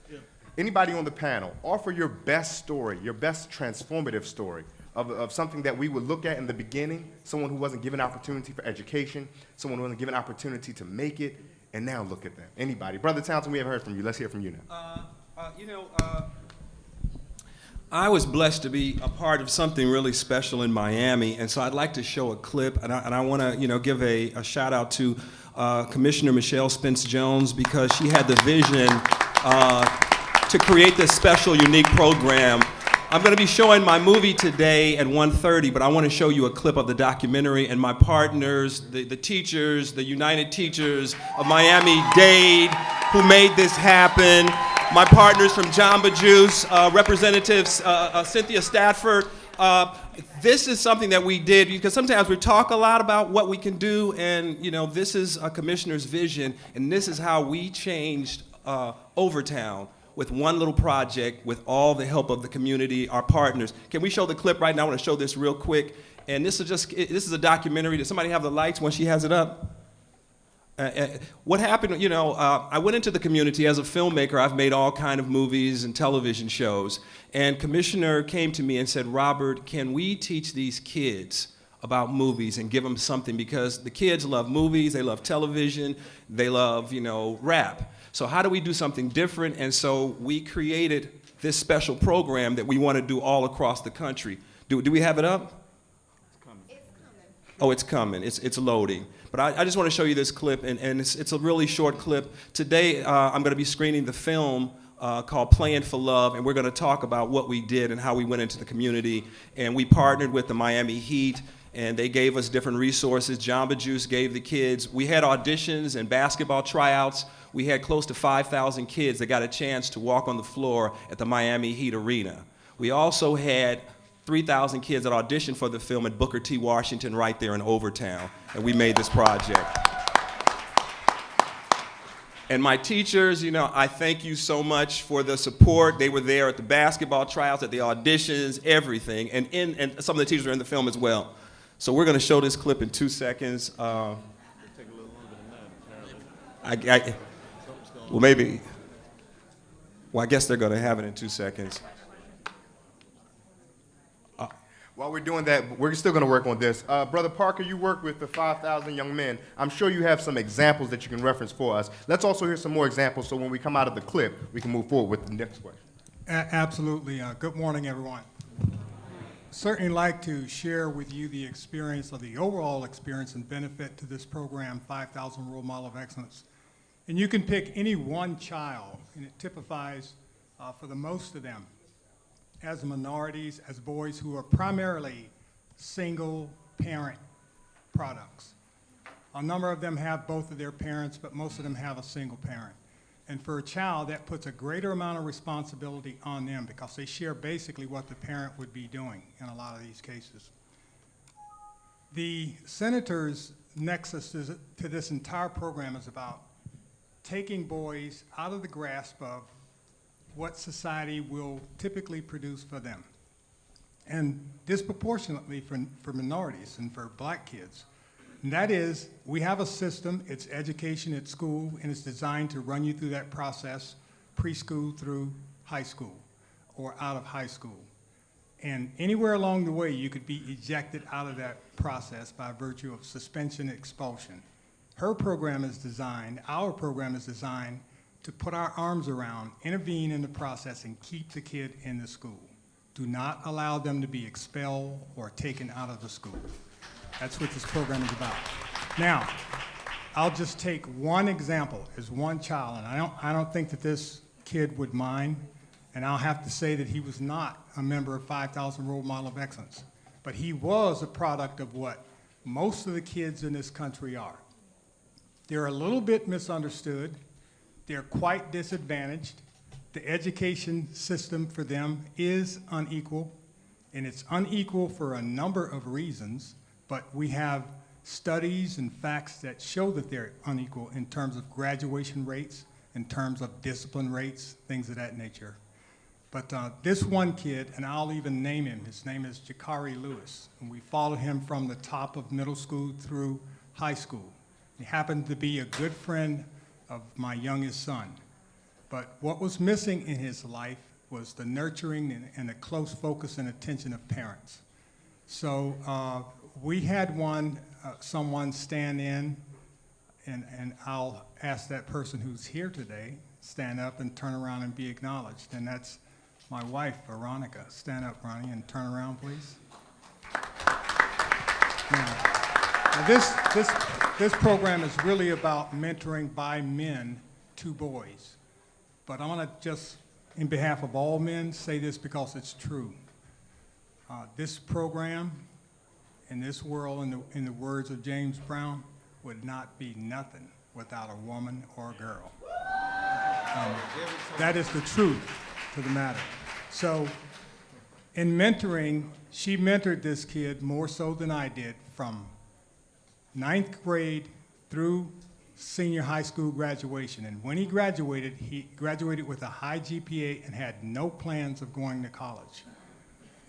S10: Anybody on the panel, offer your best story, your best transformative story of something that we would look at in the beginning, someone who wasn't given opportunity for education, someone who wasn't given opportunity to make it, and now look at them. Anybody. Brother Townsend, we haven't heard from you. Let's hear from you now.
S11: I was blessed to be a part of something really special in Miami, and so I'd like to show a clip, and I want to, give a shout out to Commissioner Michelle Spence-Jones, because she had the vision to create this special, unique program. I'm going to be showing my movie today at 1:30, but I want to show you a clip of the documentary, and my partners, the teachers, the United Teachers of Miami-Dade, who made this happen. My partners from Jamba Juice, Representatives Cynthia Stafford. This is something that we did because sometimes we talk a lot about what we can do, and this is a commissioner's vision, and this is how we changed Overtown with one little project with all the help of the community, our partners. Can we show the clip right now? I want to show this real quick. And this is a documentary. Does somebody have the lights when she has it up? What happened, I went into the community as a filmmaker. I've made all kind of movies and television shows. And Commissioner came to me and said, Robert, can we teach these kids about movies and give them something? Because the kids love movies, they love television, they love, rap. So how do we do something different? And so we created this special program that we want to do all across the country. Do we have it up? Oh, it's coming. It's loading. But I just want to show you this clip, and it's a really short clip. Today, I'm going to be screening the film called Playing for Love, and we're going to talk about what we did and how we went into the community. And we partnered with the Miami Heat, and they gave us different resources. Jamba Juice gave the kids. We had auditions and basketball tryouts. We had close to 5,000 kids that got a chance to walk on the floor at the Miami Heat arena. We also had 3,000 kids that auditioned for the film at Booker T. Washington right there in Overtown, and we made this project. And my teachers, you know, I thank you so much for the support. They were there at the basketball tryouts, at the auditions, everything, and some of the teachers are in the film as well. So we're going to show this clip in 2 seconds. Well, maybe. Well, I guess they're going to have it in 2 seconds.
S10: While we're doing that, we're still going to work on this. Brother Parker, you work with the 5,000 young men. I'm sure you have some examples that you can reference for us. Let's also hear some more examples so when we come out of the clip, we can move forward with the next question.
S12: Absolutely. Good morning, everyone. Certainly like to share with you the experience of the overall experience and benefit to this program, 5,000 Role Model of Excellence. And you can pick any one child, and it typifies for the most of them as minorities, as boys who are primarily single parent products. A number of them have both of their parents, but most of them have a single parent. And for a child, that puts a greater amount of responsibility on them because they share basically what the parent would be doing in a lot of these cases. The Senator's nexus to this entire program is about taking boys out of the grasp of what society will typically produce for them. And disproportionately for minorities and for black kids. And that is, we have a system, it's education at school, and it's designed to run you through that process, preschool through high school, or out of high school. And anywhere along the way, you could be ejected out of that process by virtue of suspension, expulsion. Our program is designed to put our arms around, intervene in the process, and keep the kid in the school. Do not allow them to be expelled or taken out of the school. That's what this program is about. Now, I'll just take one example as one child, and I don't think that this kid would mind, and I'll have to say that he was not a member of 5,000 Role Model of Excellence, but he was a product of what most of the kids in this country are. They're a little bit misunderstood. They're quite disadvantaged. The education system for them is unequal, and it's unequal for a number of reasons, but we have studies and facts that show that they're unequal in terms of graduation rates, in terms of discipline rates, things of that nature. But this one kid, and I'll even name him, his name is Jakari Lewis, and we followed him from the top of middle school through high school. He happened to be a good friend of my youngest son. But what was missing in his life was the nurturing and the close focus and attention of parents. So we had someone stand in, and I'll ask that person who's here today, stand up and turn around and be acknowledged. And that's my wife, Veronica. Stand up, Ronnie, and turn around, please. Now, this program is really about mentoring by men to boys. But I want to just, in behalf of all men, say this because it's true. This program, in this world, in the words of James Brown, would not be nothing without a woman or a girl. That is the truth to the matter. So in mentoring, she mentored this kid more so than I did from 9th grade through senior high school graduation. And when he graduated with a high GPA and had no plans of going to college.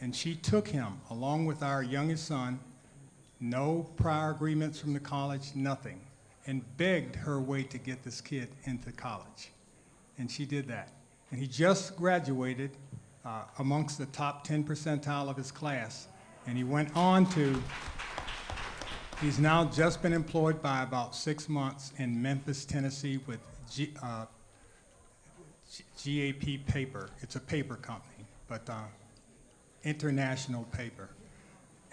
S12: And she took him, along with our youngest son, no prior agreements from the college, nothing, and begged her way to get this kid into college. And she did that. And he just graduated amongst the top 10 percentile of his class. And he went on to, he's now just been employed by about 6 months in Memphis, Tennessee with GAP Paper. It's a paper company, but international paper.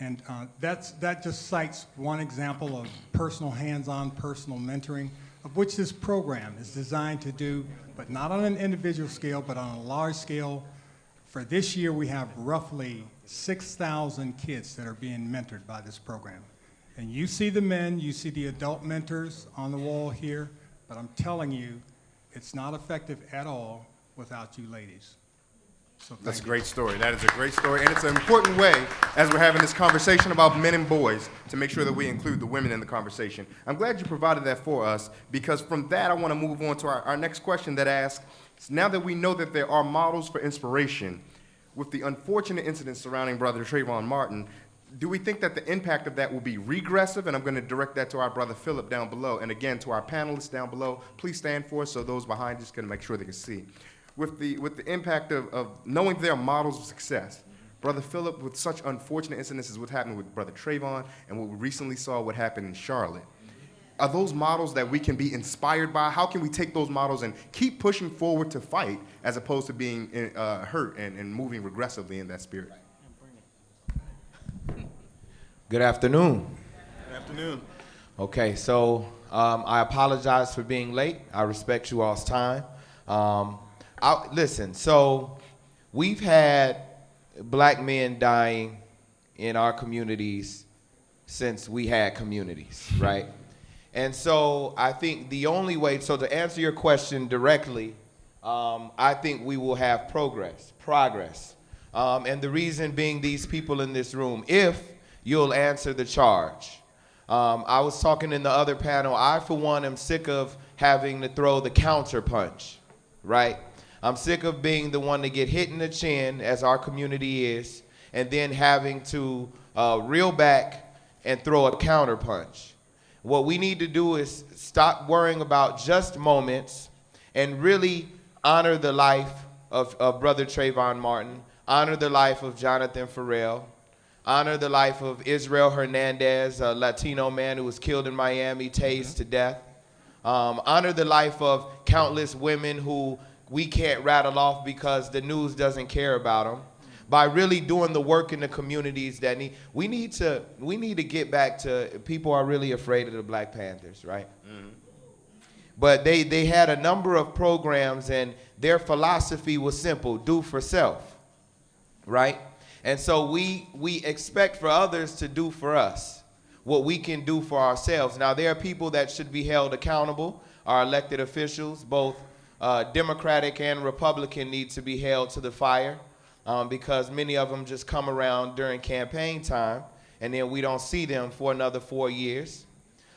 S12: And that just cites one example of personal hands-on, personal mentoring, of which this program is designed to do, but not on an individual scale, but on a large scale. For this year, we have roughly 6,000 kids that are being mentored by this program. And you see the men, you see the adult mentors on the wall here, but I'm telling you, it's not effective at all without you ladies. So
S10: That's a
S12: thank you.
S10: great story. That is a great story, and it's an important way, as we're having this conversation about men and boys, to make sure that we include the women in the conversation. I'm glad you provided that for us, because from that I want to move on to our next question that asks, now that we know that there are models for inspiration, with the unfortunate incidents surrounding Brother Trayvon Martin, do we think that the impact of that will be regressive? And I'm going to direct that to our brother Philip down below, and again to our panelists down below. Please stand for us so those behind us can make sure they can see. With the impact of knowing there are models of success, Brother Philip, with such unfortunate incidents as what happened with Brother Trayvon and what we recently saw what happened in Charlotte, are those models that we can be inspired by? How can we take those models and keep pushing forward to fight as opposed to being hurt and moving regressively in that spirit?
S13: Good afternoon.
S10: Good afternoon.
S13: Okay, so I apologize for being late. I respect you all's time. Listen, so we've had black men dying in our communities since we had communities, right? And so I think the only way, so to answer your question directly, I think we will have progress. And the reason being these people in this room, if you'll answer the charge. I was talking in the other panel, I for one am sick of having to throw the counter punch, right? I'm sick of being the one to get hit in the chin, as our community is, and then having to reel back and throw a counter punch. What we need to do is stop worrying about just moments and really honor the life of Brother Trayvon Martin, honor the life of Jonathan Farrell, honor the life of Israel Hernandez, a Latino man who was killed in Miami, tased to death. Honor the life of countless women who we can't rattle off because the news doesn't care about them. By really doing the work in the communities that we need to get back to, people are really afraid of the Black Panthers, right? Mm-hmm. But they had a number of programs and their philosophy was simple, do for self, right? And so we expect for others to do for us what we can do for ourselves. Now, there are people that should be held accountable. Our elected officials, both Democratic and Republican, need to be held to the fire because many of them just come around during campaign time and then we don't see them for another 4 years.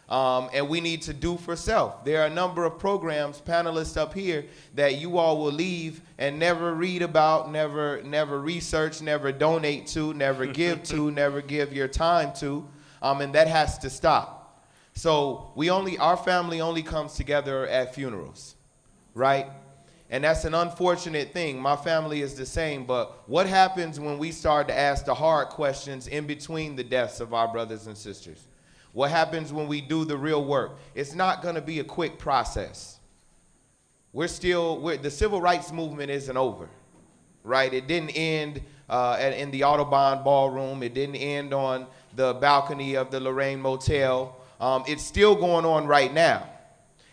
S13: And we need to do for self. There are a number of programs, panelists up here, that you all will leave and never read about, never research, never donate to, never give to, never give your time to, and that has to stop. So our family only comes together at funerals, right? And that's an unfortunate thing. My family is the same, but what happens when we start to ask the hard questions in between the deaths of our brothers and sisters? What happens when we do the real work? It's not going to be a quick process. The civil rights movement isn't over, right? It didn't end in the Audubon Ballroom. It didn't end on the balcony of the Lorraine Motel. It's still going on right now.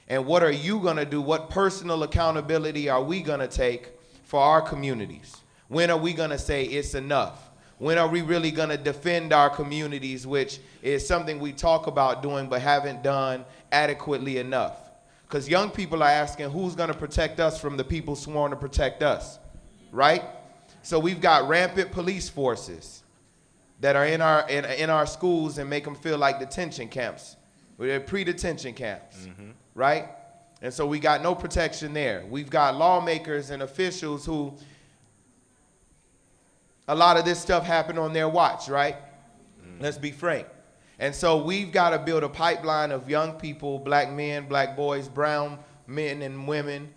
S13: And what are you going to do? What personal accountability are we going to take for our communities? When are we going to say it's enough? When are we really going to defend our communities, which is something we talk about doing but haven't done adequately enough? Because young people are asking, who's going to protect us from the people sworn to protect us, right? So we've got rampant police forces that are in our schools and make them feel like detention camps. They're pre-detention camps, right? And so we got no protection there. We've got lawmakers and officials who, a lot of this stuff happened on their watch, right? Let's be frank. And so we've got to build a pipeline of young people, black men, black boys, brown men and women,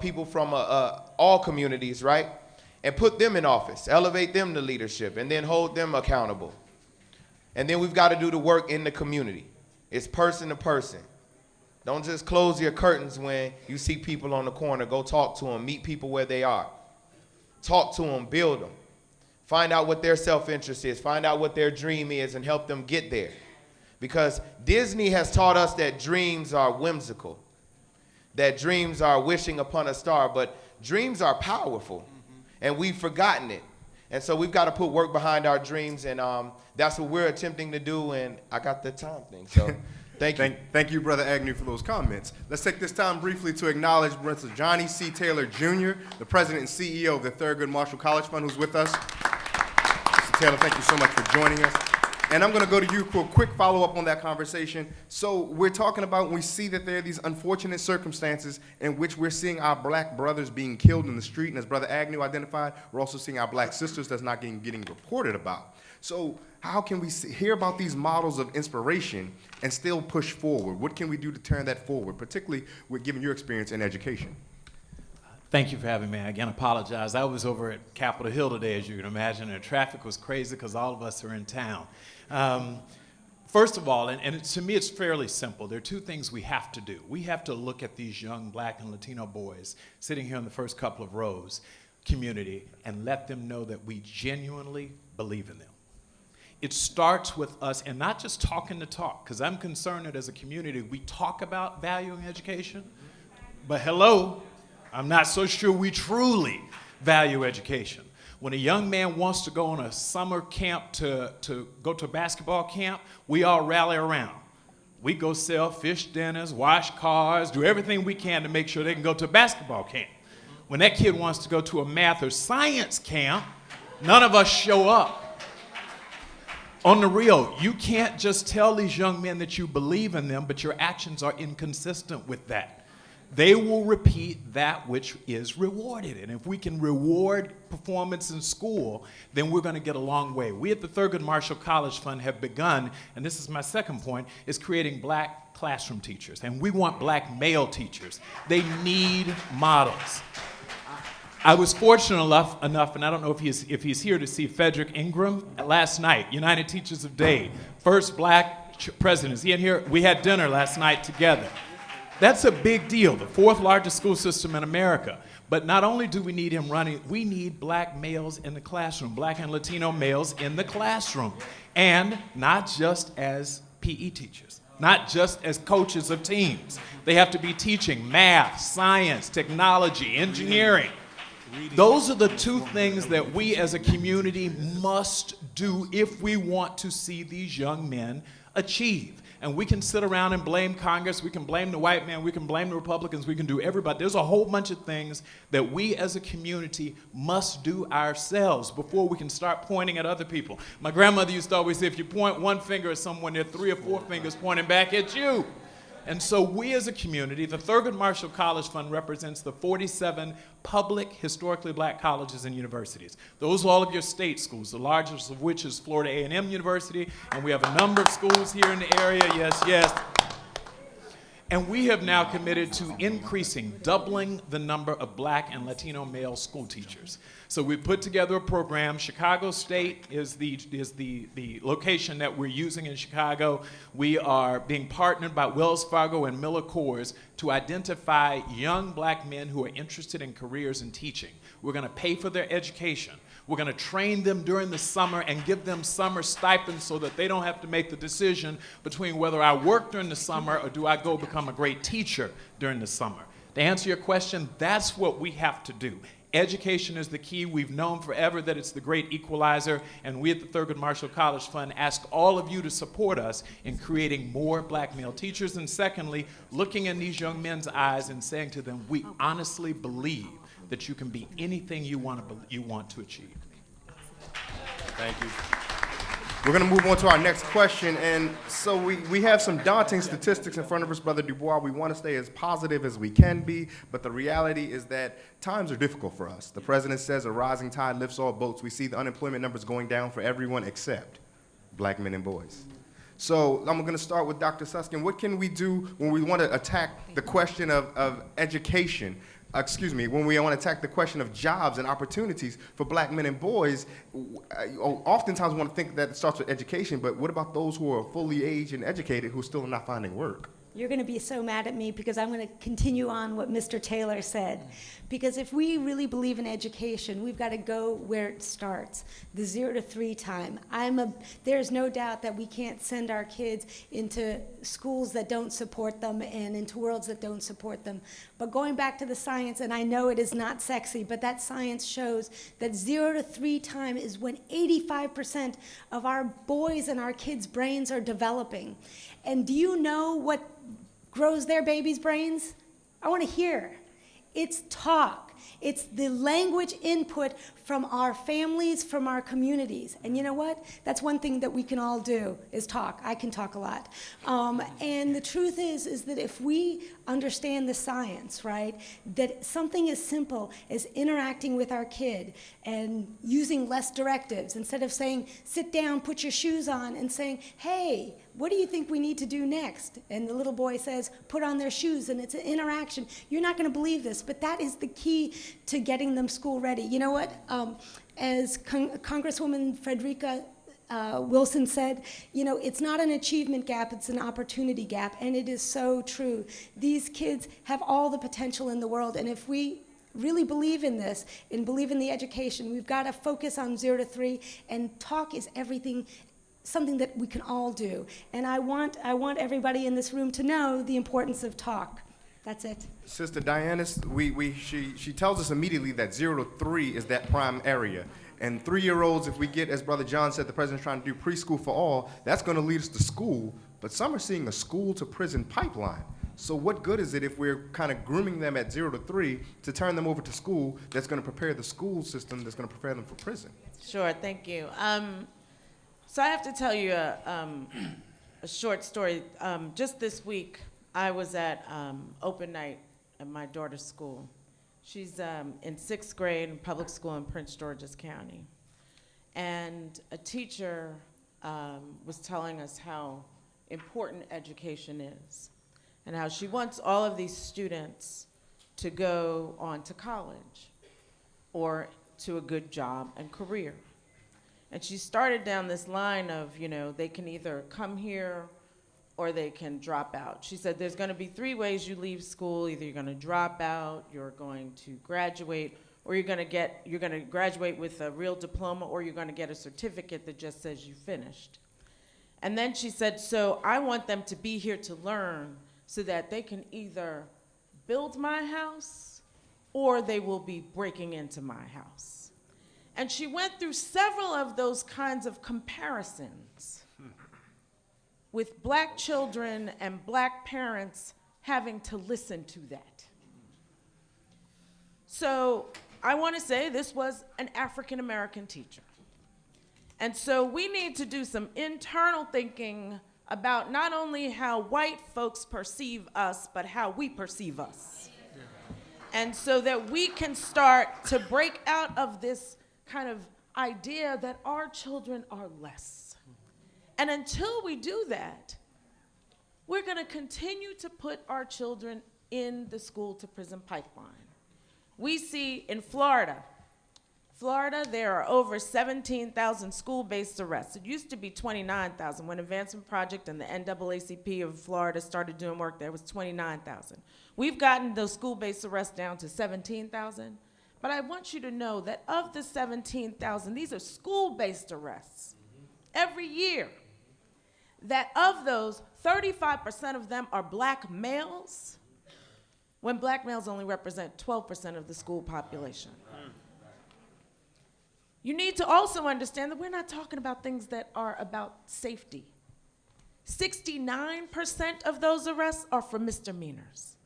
S13: people from all communities, right? And put them in office, elevate them to leadership, and then hold them accountable. And then we've got to do the work in the community. It's person to person. Don't just close your curtains when you see people on the corner. Go talk to them. Meet people where they are. Talk to them. Build them. Find out what their self-interest is. Find out what their dream is and help them get there. Because Disney has taught us that dreams are whimsical, that dreams are wishing upon a star, but dreams are powerful, and we've forgotten it. And so we've got to put work behind our dreams, and that's what we're attempting to do, and I got the time thing, so thank you.
S10: Thank you, Brother Agnew, for those comments. Let's take this time briefly to acknowledge Mr. Johnny C. Taylor, Jr., the president and CEO of the Thurgood Marshall College Fund, who's with us. Mr. Taylor, thank you so much for joining us. And I'm going to go to you for a quick follow-up on that conversation. So we're talking about, we see that there are these unfortunate circumstances in which we're seeing our black brothers being killed in the street. And as Brother Agnew identified, we're also seeing our black sisters that's not getting reported about. So how can we hear about these models of inspiration and still push forward? What can we do to turn that forward, particularly with given your experience in education?
S14: Thank you for having me. I again apologize. I was over at Capitol Hill today, as you can imagine, and traffic was crazy because all of us are in town. First of all, to me it's fairly simple. There are two things we have to do. We have to look at these young black and Latino boys sitting here in the first couple of rows, community, and let them know that we genuinely believe in them. It starts with us, and not just talking the talk, because I'm concerned that as a community we talk about valuing education, but hello, I'm not so sure we truly value education. When a young man wants to go on a summer camp to go to a basketball camp, we all rally around. We go sell fish dinners, wash cars, do everything we can to make sure they can go to a basketball camp. When that kid wants to go to a math or science camp, none of us show up. On the real, you can't just tell these young men that you believe in them, but your actions are inconsistent with that. They will repeat that which is rewarded. And if we can reward performance in school, then we're going to get a long way. We at the Thurgood Marshall College Fund have begun, and this is my second point, is creating black classroom teachers. And we want black male teachers. They need models. I was fortunate enough, and I don't know if he's here, to see Frederick Ingram last night, United Teachers of Day, first black president. Is he in here? We had dinner last night together. That's a big deal, the fourth largest school system in America. But not only do we need him running, we need black males in the classroom, black and Latino males in the classroom. And not just as PE teachers, not just as coaches of teams. They have to be teaching math, science, technology, engineering. Those are the two things that we as a community must do if we want to see these young men achieve. And we can sit around and blame Congress, we can blame the white man, we can blame the Republicans, we can do everybody. There's a whole bunch of things that we as a community must do ourselves before we can start pointing at other people. My grandmother used to always say, if you point one finger at someone, there are 3 or 4 fingers pointing back at you. And so we as a community, the Thurgood Marshall College Fund represents the 47 public, historically black colleges and universities. Those are all of your state schools, the largest of which is Florida A&M University, and we have a number of schools here in the area, yes. And we have now committed to increasing, doubling the number of black and Latino male school teachers. So we put together a program. Chicago State is the location that we're using in Chicago. We are being partnered by Wells Fargo and Miller Coors to identify young black men who are interested in careers in teaching. We're going to pay for their education. We're going to train them during the summer and give them summer stipends so that they don't have to make the decision between whether I work during the summer or do I go become a great teacher during the summer. To answer your question, that's what we have to do. Education is the key. We've known forever that it's the great equalizer, and we at the Thurgood Marshall College Fund ask all of you to support us in creating more black male teachers, and secondly, looking in these young men's eyes and saying to them, we honestly believe that you can be anything you want to achieve.
S10: Thank you. We're going to move on to our next question. And so we have some daunting statistics in front of us, Brother Dubois. We want to stay as positive as we can be, but the reality is that times are difficult for us. The president says a rising tide lifts all boats. We see the unemployment numbers going down for everyone except black men and boys. So I'm going to start with Dr. Susskind. What can we do when we want to attack the question of education? When we want to attack the question of jobs and opportunities for black men and boys, oftentimes we want to think that it starts with education, but what about those who are fully aged and educated who still are not finding work?
S9: You're going to be so mad at me because I'm going to continue on what Mr. Taylor said. Because if we really believe in education, we've got to go where it starts, the 0 to 3 time. There's no doubt that we can't send our kids into schools that don't support them and into worlds that don't support them. But going back to the science, and I know it is not sexy, but that science shows that 0 to 3 time is when 85% of our boys and our kids' brains are developing. And do you know what grows their babies' brains? I want to hear. It's talk. It's the language input from our families, from our communities. And you know what? That's one thing that we can all do, is talk. I can talk a lot. And the truth is that if we understand the science, right, that something as simple as interacting with our kid and using less directives, instead of saying, sit down, put your shoes on, and saying, hey, what do you think we need to do next? And the little boy says, put on their shoes, and it's an interaction. You're not going to believe this, but that is the key to getting them school ready. You know what? As Congresswoman Frederica Wilson said, you know, it's not an achievement gap, it's an opportunity gap, and it is so true. These kids have all the potential in the world, and if we really believe in this and believe in the education, we've got to focus on 0 to 3, and talk is everything, something that we can all do. And I want everybody in this room to know the importance of talk. That's it.
S10: Sister Diana, she tells us immediately that 0 to 3 is that prime area. And 3-year-olds, if we get, as Brother John said, the president's trying to do preschool for all, that's going to lead us to school. But some are seeing a school to prison pipeline. So what good is it if we're kind of grooming them at 0 to 3 to turn them over to school that's going to prepare the school system that's going to prepare them for prison?
S15: Sure, thank you. So I have to tell you a short story. Just this week, I was at open night at my daughter's school. She's in 6th grade in public school in Prince George's County. And a teacher was telling us how important education is and how she wants all of these students to go on to college or to a good job and career. And she started down this line of, you know, they can either come here or they can drop out. She said there's going to be 3 ways you leave school. Either you're going to drop out, you're going to graduate, or you're going to graduate with a real diploma, or you're going to get a certificate that just says you finished. And then she said, so I want them to be here to learn so that they can either build my house or they will be breaking into my house. And she went through several of those kinds of comparisons with black children and black parents having to listen to that. So I want to say this was an African American teacher. And so we need to do some internal thinking about not only how white folks perceive us, but how we perceive us. And so that we can start to break out of this kind of idea that our children are less. And until we do that, we're going to continue to put our children in the school to prison pipeline. We see in Florida, there are over 17,000 school-based arrests. It used to be 29,000. When Advancement Project and the NAACP of Florida started doing work, there was 29,000. We've gotten those school-based arrests down to 17,000. But I want you to know that of the 17,000, these are school-based arrests every year. That of those, 35% of them are black males, when black males only represent 12% of the school population. You need to also understand that we're not talking about things that are about safety. 69% of those arrests are for misdemeanors,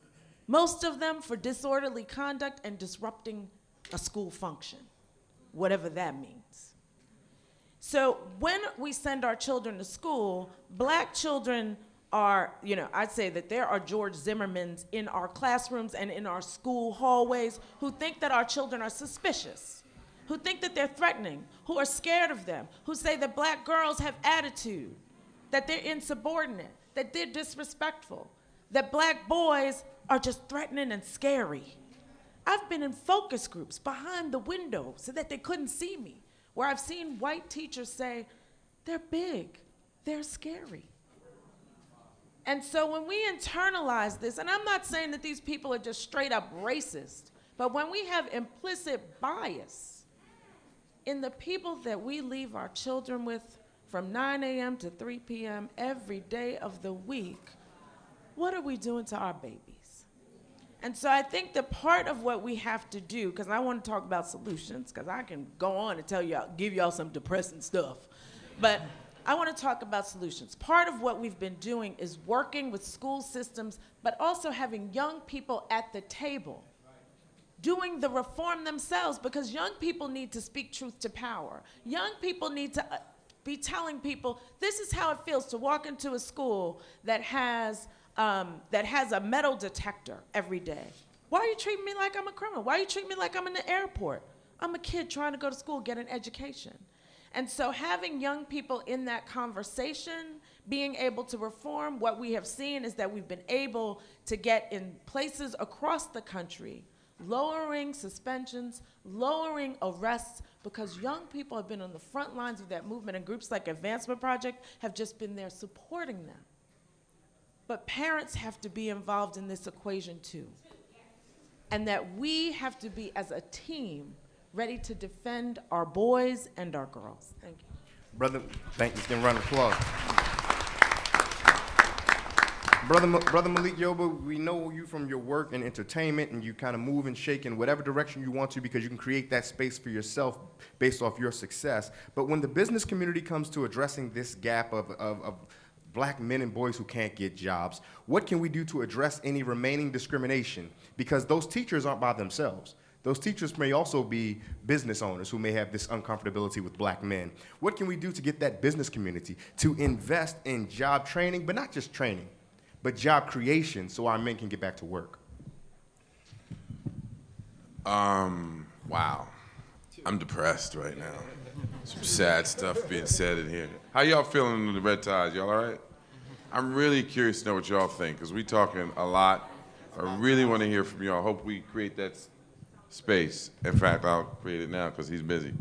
S15: most of them for disorderly conduct and disrupting a school function, whatever that means. So when we send our children to school, black children are, I'd say that there are George Zimmermans in our classrooms and in our school hallways who think that our children are suspicious, who think that they're threatening, who are scared of them, who say that black girls have attitude, that they're insubordinate, that they're disrespectful, that black boys are just threatening and scary. I've been in focus groups behind the window so that they couldn't see me, where I've seen white teachers say, they're big, they're scary. And so when we internalize this, and I'm not saying that these people are just straight up racist, but when we have implicit bias in the people that we leave our children with from 9 a.m. to 3 p.m. every day of the week, what are we doing to our babies? And so I think that part of what we have to do, because I want to talk about solutions, because I can go on and tell you, give y'all some depressing stuff, but I want to talk about solutions. Part of what we've been doing is working with school systems, but also having young people at the table doing the reform themselves, because young people need to speak truth to power. Young people need to be telling people, this is how it feels to walk into a school that has a metal detector every day. Why are you treating me like I'm a criminal? Why are you treating me like I'm in the airport? I'm a kid trying to go to school, get an education. And so having young people in that conversation, being able to reform, what we have seen is that we've been able to get in places across the country, lowering suspensions, lowering arrests, because young people have been on the front lines of that movement, and groups like Advancement Project have just been there supporting them. But parents have to be involved in this equation too. And that we have to be, as a team, ready to defend our boys and our girls. Thank you.
S10: Brother, thank you. Give a round of applause. Brother Malik Yoba, we know you from your work in entertainment, and you kind of move and shake in whatever direction you want to, because you can create that space for yourself based off your success. But when the business community comes to addressing this gap of black men and boys who can't get jobs, what can we do to address any remaining discrimination? Because those teachers aren't by themselves. Those teachers may also be business owners who may have this uncomfortability with black men. What can we do to get that business community to invest in job training, but not just training, but job creation, so our men can get back to work?
S5: Wow. I'm depressed right now. Some sad stuff being said in here. How y'all feeling in the red ties? Y'all all right? I'm really curious to know what y'all think, because we talking a lot. I really want to hear from y'all. Hope we create that space. In fact, I'll create it now because he's busy.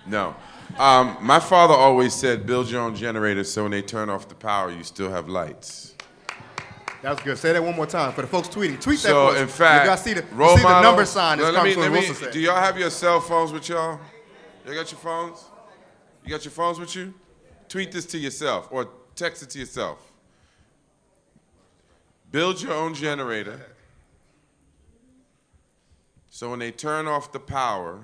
S5: No. My father always said, build your own generator so when they turn off the power, you still have lights.
S10: That was good. Say that one more time for the folks tweeting. Tweet that
S5: So,
S10: for us.
S5: in fact,
S10: you see the
S5: role model,
S10: number sign.
S5: no,
S10: As Congressman Wilson said.
S5: do y'all have your cell phones with y'all? Y'all got your phones? You got your phones with you? Tweet this to yourself or text it to yourself. Build your own generator so when they turn off the power,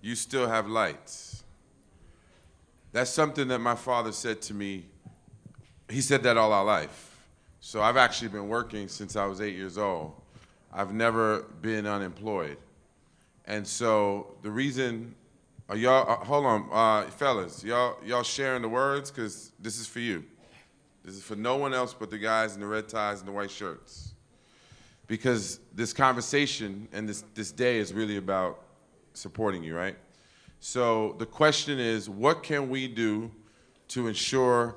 S5: you still have lights. That's something that my father said to me. He said that all our life. So I've actually been working since I was 8 years old. I've never been unemployed. And so the reason, y'all, hold on, fellas, y'all sharing the words? Because this is for you. This is for no one else but the guys in the red ties and the white shirts. Because this conversation and this day is really about supporting you, right? So the question is, what can we do to ensure,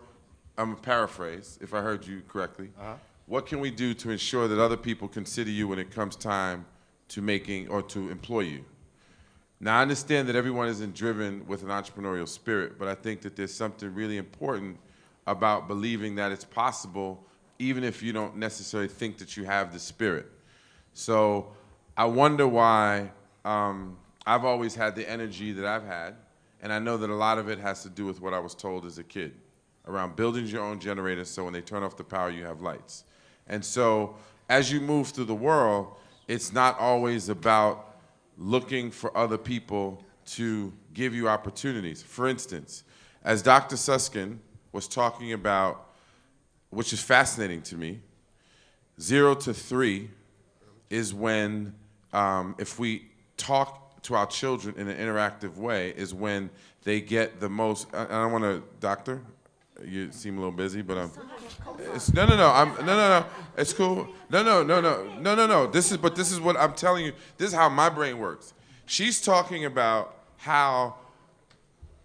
S5: I'm gonna paraphrase if I heard you correctly, what can we do to ensure that other people consider you when it comes time to making or to employ you? Now I understand that everyone isn't driven with an entrepreneurial spirit, but I think that there's something really important about believing that it's possible even if you don't necessarily think that you have the spirit. So I wonder why I've always had the energy that I've had, and I know that a lot of it has to do with what I was told as a kid, around building your own generator so when they turn off the power, you have lights. And so as you move through the world, it's not always about looking for other people to give you opportunities. For instance, as Dr. Susskind was talking about, which is fascinating to me, 0 to 3 is when, if we talk to our children in an interactive way, is when they get the most, I don't want to, doctor, you seem a little busy, but it's, no, it's cool. No, this is what I'm telling you, this is how my brain works. She's talking about how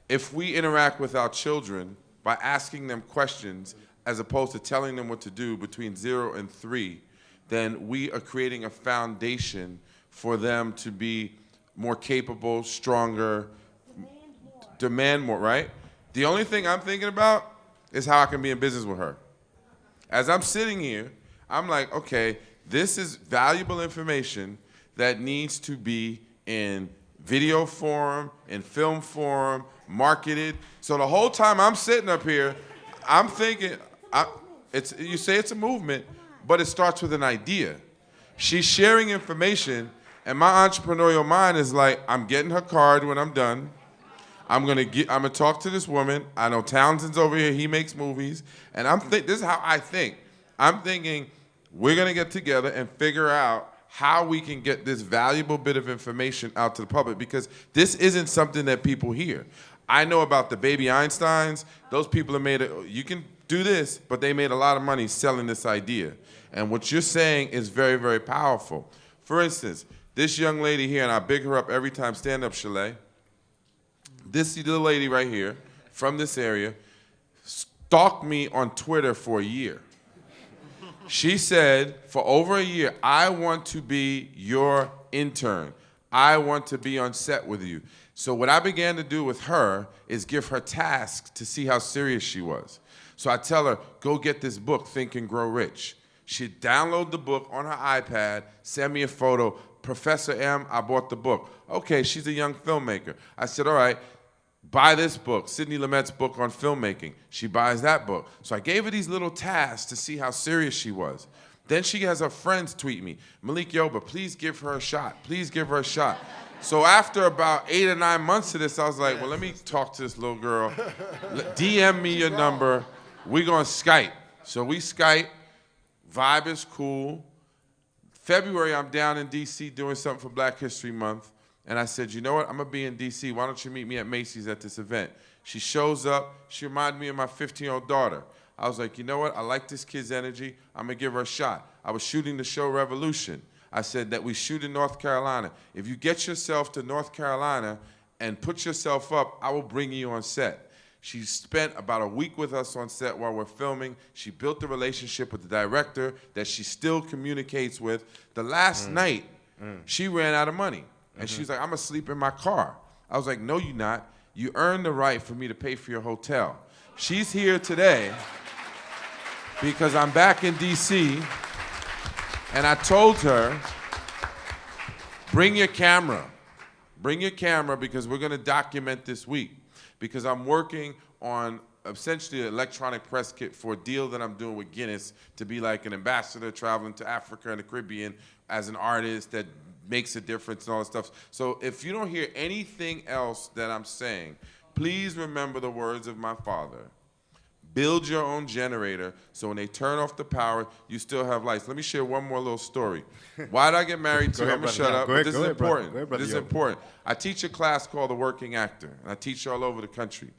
S5: if we interact with our children by asking them questions as opposed to telling them what to do between 0 and 3, then we are creating a foundation for them to be more capable, stronger, demand more, right? The only thing I'm thinking about is how I can be in business with her. As I'm sitting here, I'm like, okay, this is valuable information that needs to be in video form, in film form, marketed. So the whole time I'm sitting up here, I'm thinking, you say it's a movement, but it starts with an idea. She's sharing information, and my entrepreneurial mind is like, I'm getting her card when I'm done. I'm gonna talk to this woman. I know Townsend's over here. He makes movies, and this is how I think. I'm thinking we're gonna get together and figure out how we can get this valuable bit of information out to the public, because this isn't something that people hear. I know about the baby Einsteins. Those people have made it. You can do this, but they made a lot of money selling this idea. And what you're saying is very, very powerful. For instance, this young lady here, and I big her up every time, stand up, Chalet. This little lady right here from this area stalked me on Twitter for a year. She said, for over a year, I want to be your intern. I want to be on set with you. So what I began to do with her is give her tasks to see how serious she was. So I tell her, go get this book, Think and Grow Rich. She'd download the book on her iPad, send me a photo. Professor M, I bought the book. Okay, she's a young filmmaker. I said, all right, buy this book, Sidney Lumet's book on filmmaking. She buys that book. So I gave her these little tasks to see how serious she was. Then she has her friends tweet me, Malik Yoba, please give her a shot. Please give her a shot. So after about 8 or 9 months of this, I was like, well, let me talk to this little girl. DM me your number. We're going to Skype. So we Skype. Vibe is cool. February, I'm down in D.C. doing something for Black History Month. And I said, you know what? I'm going to be in D.C. Why don't you meet me at Macy's at this event? She shows up. She reminded me of my 15-year-old daughter. I was like, you know what? I like this kid's energy. I'm going to give her a shot. I was shooting the show Revolution. I said that we shoot in North Carolina. If you get yourself to North Carolina and put yourself up, I will bring you on set. She spent about a week with us on set while we're filming. She built a relationship with the director that she still communicates with. The last night, she ran out of money. And she's like, I'm gonna sleep in my car. I was like, no, you're not. You earned the right for me to pay for your hotel. She's here today because I'm back in DC, and I told her, bring your camera. Bring your camera, because we're gonna document this week. Because I'm working on essentially an electronic press kit for a deal that I'm doing with Guinness to be like an ambassador traveling to Africa and the Caribbean as an artist that makes a difference and all that stuff. So if you don't hear anything else that I'm saying, please remember the words of my father. Build your own generator so when they turn off the power, you still have lights. Let me share one more little story. Why did I get married to? I'm going to shut up. This is important. This is important. I teach a class called The Working Actor, and I teach all over the country.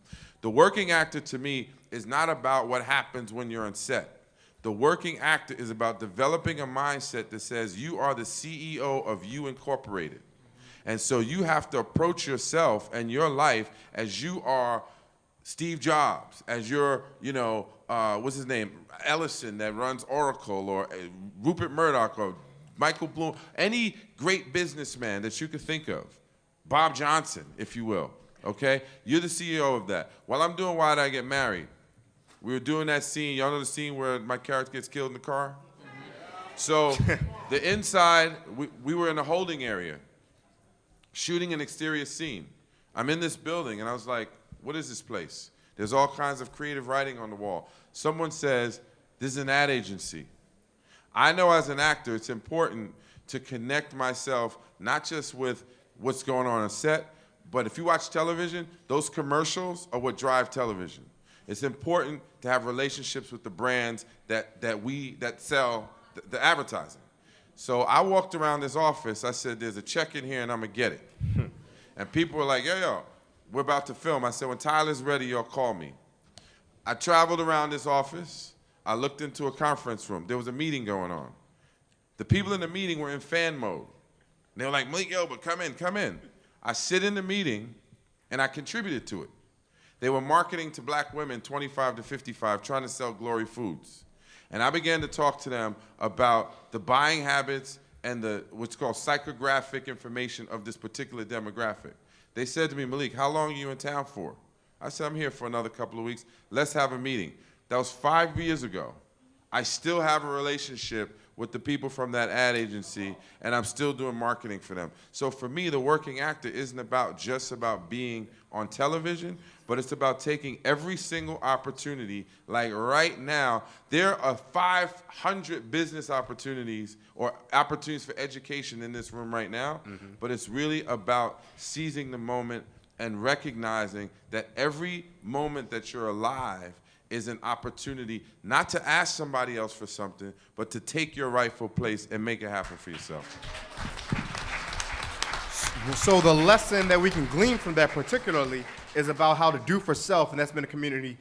S5: The working actor, to me, is not about what happens when you're on set. The working actor is about developing a mindset that says you are the CEO of You Incorporated. And so you have to approach yourself and your life as you are Steve Jobs, as you're, what's his name, Ellison that runs Oracle, or Rupert Murdoch, or Michael Bloom, any great businessman that you could think of. Bob Johnson, if you will, okay? You're the CEO of that. While I'm doing Why Did I Get Married, we were doing that scene. Y'all know the scene where my character gets killed in the car? So the inside, we were in a holding area, shooting an exterior scene. I'm in this building, and I was like, what is this place? There's all kinds of creative writing on the wall. Someone says, this is an ad agency. I know as an actor, it's important to connect myself not just with what's going on set, but if you watch television, those commercials are what drive television. It's important to have relationships with the brands that sell the advertising. So I walked around this office. I said, there's a check in here, and I'm going to get it. And people were like, yo, we're about to film. I said, when Tyler's ready, y'all call me. I traveled around this office. I looked into a conference room. There was a meeting going on. The people in the meeting were in fan mode. They were like, Malik Yoba, come in, come in. I sit in the meeting, and I contributed to it. They were marketing to black women 25 to 55, trying to sell Glory Foods. And I began to talk to them about the buying habits and what's called psychographic information of this particular demographic. They said to me, Malik, how long are you in town for? I said, I'm here for another couple of weeks. Let's have a meeting. That was 5 years ago. I still have a relationship with the people from that ad agency, and I'm still doing marketing for them. So for me, the working actor isn't just about being on television, but it's about taking every single opportunity. Like right now, there are 500 business opportunities or opportunities for education in this room right now, but it's really about seizing the moment and recognizing that every moment that you're alive is an opportunity not to ask somebody else for something, but to take your rightful place and make it happen for yourself.
S10: So the lesson that we can glean from that particularly is about how to do for self, and that's been a community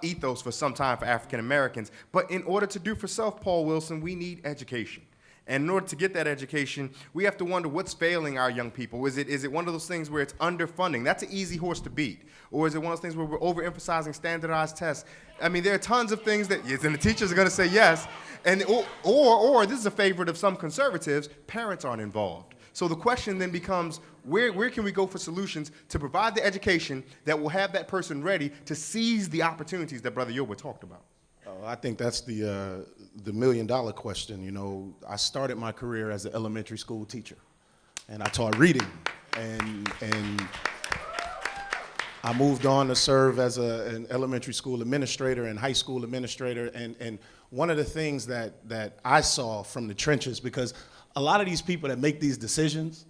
S10: ethos for some time for African Americans. But in order to do for self, Paul Wilson, we need education. And in order to get that education, we have to wonder what's failing our young people. Is it one of those things where it's underfunding? That's an easy horse to beat. Or is it one of those things where we're overemphasizing standardized tests? I mean, there are tons of things that, yes, and the teachers are going to say yes. And or this is a favorite of some conservatives, parents aren't involved. So the question then becomes, where can we go for solutions to provide the education that will have that person ready to seize the opportunities that Brother Yoba talked about?
S7: I think that's the million-dollar question. You know, I started my career as an elementary school teacher, and I taught reading, and I moved on to serve as an elementary school administrator and high school administrator, and one of the things that I saw from the trenches, because a lot of these people that make these decisions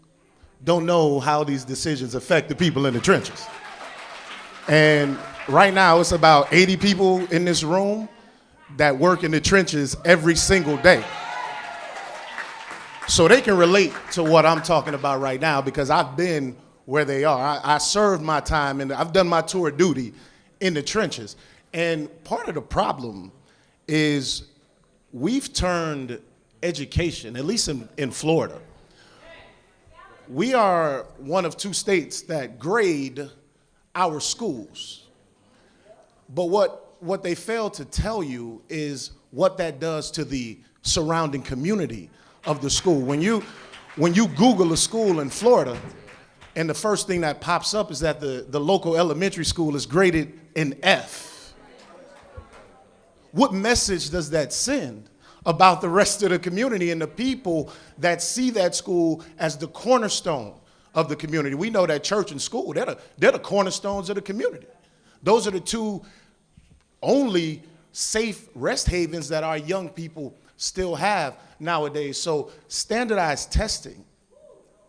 S7: don't know how these decisions affect the people in the trenches. And right now, it's about 80 people in this room that work in the trenches every single day. So they can relate to what I'm talking about right now, because I've been where they are. I served my time, and I've done my tour of duty in the trenches. And part of the problem is we've turned education, at least in Florida, we are one of 2 states that grade our schools. But what they fail to tell you is what that does to the surrounding community of the school. When you Google a school in Florida, and the first thing that pops up is that the local elementary school is graded an F. What message does that send about the rest of the community and the people that see that school as the cornerstone of the community? We know that church and school, they're the cornerstones of the community. Those are the 2 only safe rest havens that our young people still have nowadays. So standardized testing,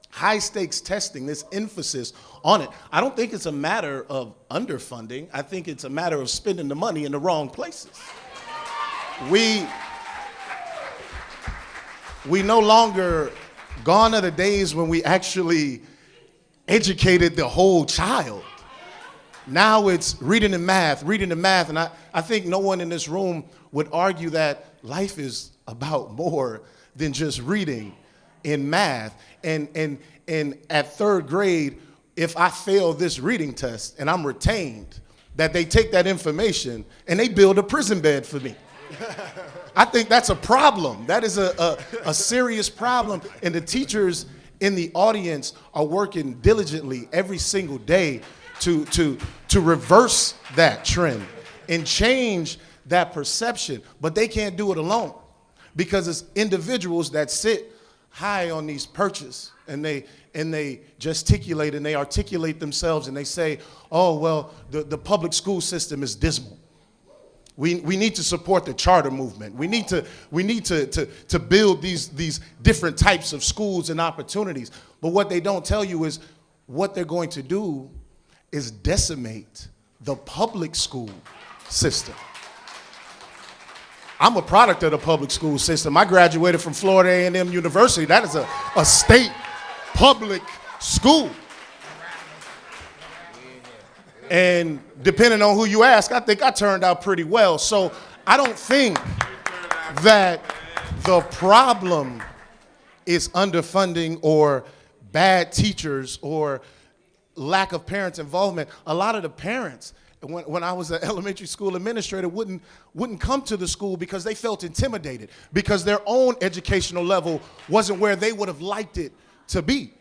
S7: high stakes testing, this emphasis on it, I don't think it's a matter of underfunding. I think it's a matter of spending the money in the wrong places. We no longer, gone are the days when we actually educated the whole child. Now it's reading and math, and I think no one in this room would argue that life is about more than just reading and math. And at 3rd grade, if I fail this reading test and I'm retained, that they take that information and they build a prison bed for me. I think that's a problem. That is a serious problem, and the teachers in the audience are working diligently every single day to reverse that trend and change that perception. But they can't do it alone, because it's individuals that sit high on these perches and they gesticulate and they articulate themselves and they say, oh, well, the public school system is dismal. We need to support the charter movement. We need to build these different types of schools and opportunities. But what they don't tell you is what they're going to do is decimate the public school system. I'm a product of the public school system. I graduated from Florida A&M University. That is a state public school. And depending on who you ask, I think I turned out pretty well. So I don't think that the problem is underfunding or bad teachers or lack of parents' involvement. A lot of the parents, when I was an elementary school administrator, wouldn't come to the school because they felt intimidated, because their own educational level wasn't where they would have liked it to be.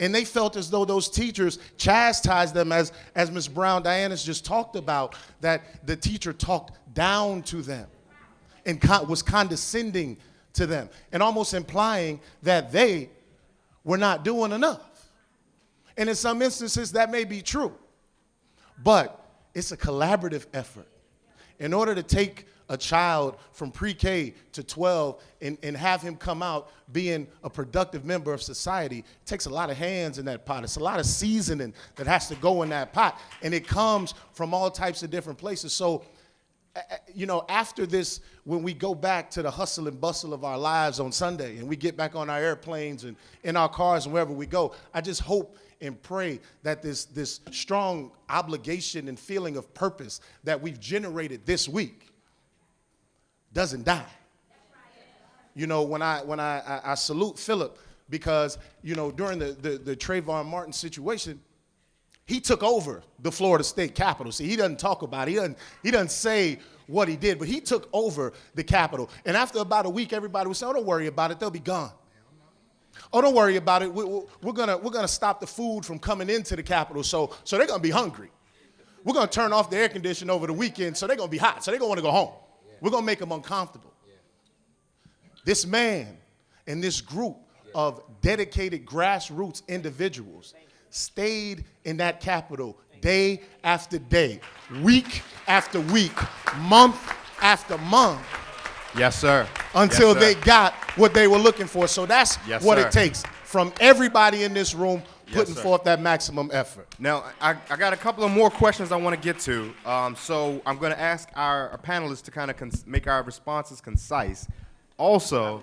S7: And they felt as though those teachers chastised them, as Ms. Brown Diana's just talked about, that the teacher talked down to them. and was condescending to them and almost implying that they were not doing enough. And in some instances, that may be true. But it's a collaborative effort. In order to take a child from pre-K to 12 and have him come out being a productive member of society, it takes a lot of hands in that pot. It's a lot of seasoning that has to go in that pot. And it comes from all types of different places. So, you know, after this, when we go back to the hustle and bustle of our lives on Sunday and we get back on our airplanes and in our cars and wherever we go, I just hope and pray that this strong obligation and feeling of purpose that we've generated this week doesn't die. You know, when I salute Philip because, you know, during the Trayvon Martin situation, he took over the Florida State Capitol. See, he doesn't talk about it. He doesn't say what he did, but he took over the Capitol. And after about a week, everybody was saying, oh, don't worry about it. They'll be gone. Oh, don't worry about it. We're gonna stop the food from coming into the Capitol, so they're gonna be hungry. We're gonna turn off the air conditioning over the weekend, so they're gonna be hot, so they're gonna want to go home. We're gonna make them uncomfortable. This man and this group of dedicated grassroots individuals stayed in that Capitol day after day, week after week, month after month.
S10: Yes, sir.
S7: Until
S10: Yes, sir.
S7: they got what they were looking for. So that's
S10: Yes,
S7: what
S10: sir.
S7: it takes from everybody in this room putting
S10: sir.
S7: forth that maximum effort.
S10: Now, I got a couple of more questions I want to get to. So I'm going to ask our panelists to kind of make our responses concise. Also,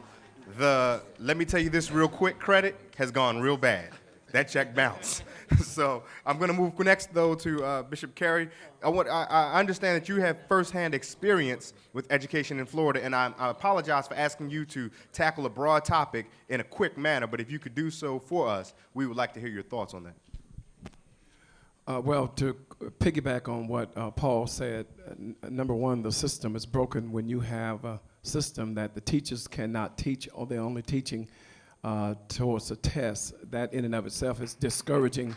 S10: let me tell you this real quick, credit has gone real bad. That check bounced. So I'm going to move next, though, to Bishop Carey. I understand that you have firsthand experience with education in Florida, and I apologize for asking you to tackle a broad topic in a quick manner, but if you could do so for us, we would like to hear your thoughts on that.
S8: Well, to piggyback on what Paul said, number one, the system is broken when you have a system that the teachers cannot teach or they're only teaching towards a test. That in and of itself is discouraging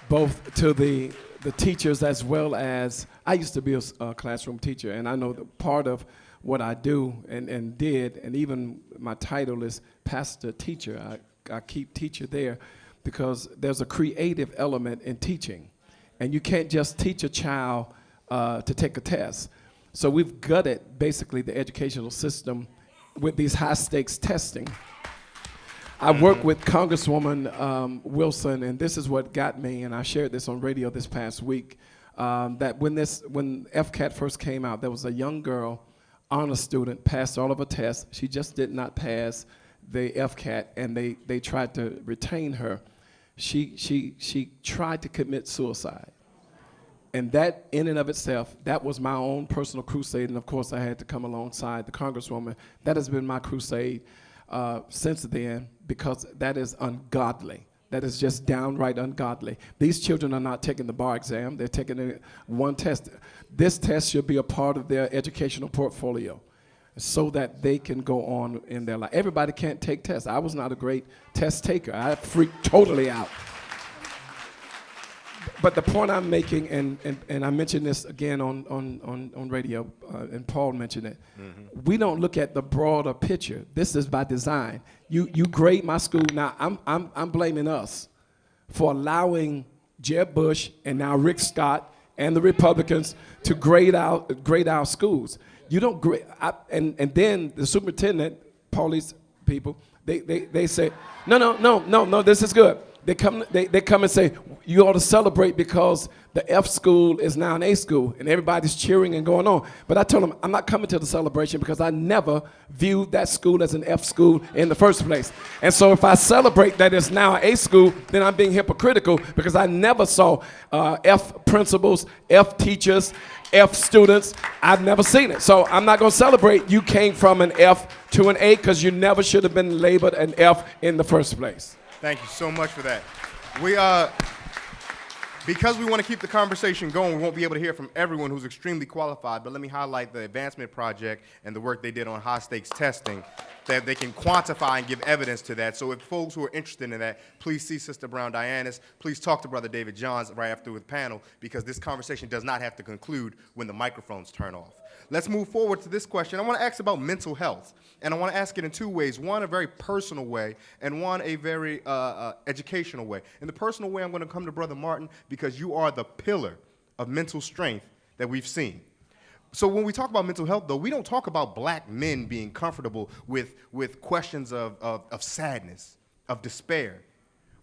S8: both to the teachers as well as, I used to be a classroom teacher, and I know that part of what I do and did, and even my title is pastor teacher. I keep teacher there because there's a creative element in teaching. And you can't just teach a child to take a test. So we've gutted basically the educational system with these high stakes testing. I work with Congresswoman Wilson, and this is what got me, and I shared this on radio this past week, that when FCAT first came out, there was a young girl, honor student, passed all of her tests. She just did not pass the FCAT, and they tried to retain her. She tried to commit suicide. And that in and of itself, that was my own personal crusade, and of course I had to come alongside the Congresswoman. That has been my crusade since then, because that is ungodly. That is just downright ungodly. These children are not taking the bar exam, they're taking one test. This test should be a part of their educational portfolio so that they can go on in their life. Everybody can't take tests. I was not a great test taker. I freaked totally out. But the point I'm making, and I mentioned this again on radio, and Paul mentioned it, we don't look at the broader picture. This is by design. You grade my school. Now, I'm blaming us for allowing Jeb Bush and now Rick Scott and the Republicans to grade our schools. You don't grade, and then the superintendent, police people, they say, no, this is good. They come and say, you ought to celebrate because the F school is now an A school, and everybody's cheering and going on. But I told them, I'm not coming to the celebration because I never viewed that school as an F school in the first place. And so if I celebrate that it's now an A school, then I'm being hypocritical because I never saw F principals, F teachers, F students. I've never seen it. So I'm not going to celebrate you came from an F to an A because you never should have been labeled an F in the first place.
S10: Thank you so much for that. Because we want to keep the conversation going, we won't be able to hear from everyone who's extremely qualified, but let me highlight the Advancement Project and the work they did on high-stakes testing. that they can quantify and give evidence to that. So if folks who are interested in that, please see Sister Brown Dianis. Please talk to Brother David Johns right after the panel, because this conversation does not have to conclude when the microphones turn off. Let's move forward to this question. I want to ask about mental health, and I want to ask it in two ways. One, a very personal way, and one, a very educational way. In the personal way, I'm going to come to Brother Martin, because you are the pillar of mental strength that we've seen. So when we talk about mental health, though, we don't talk about black men being comfortable with questions of sadness, of despair.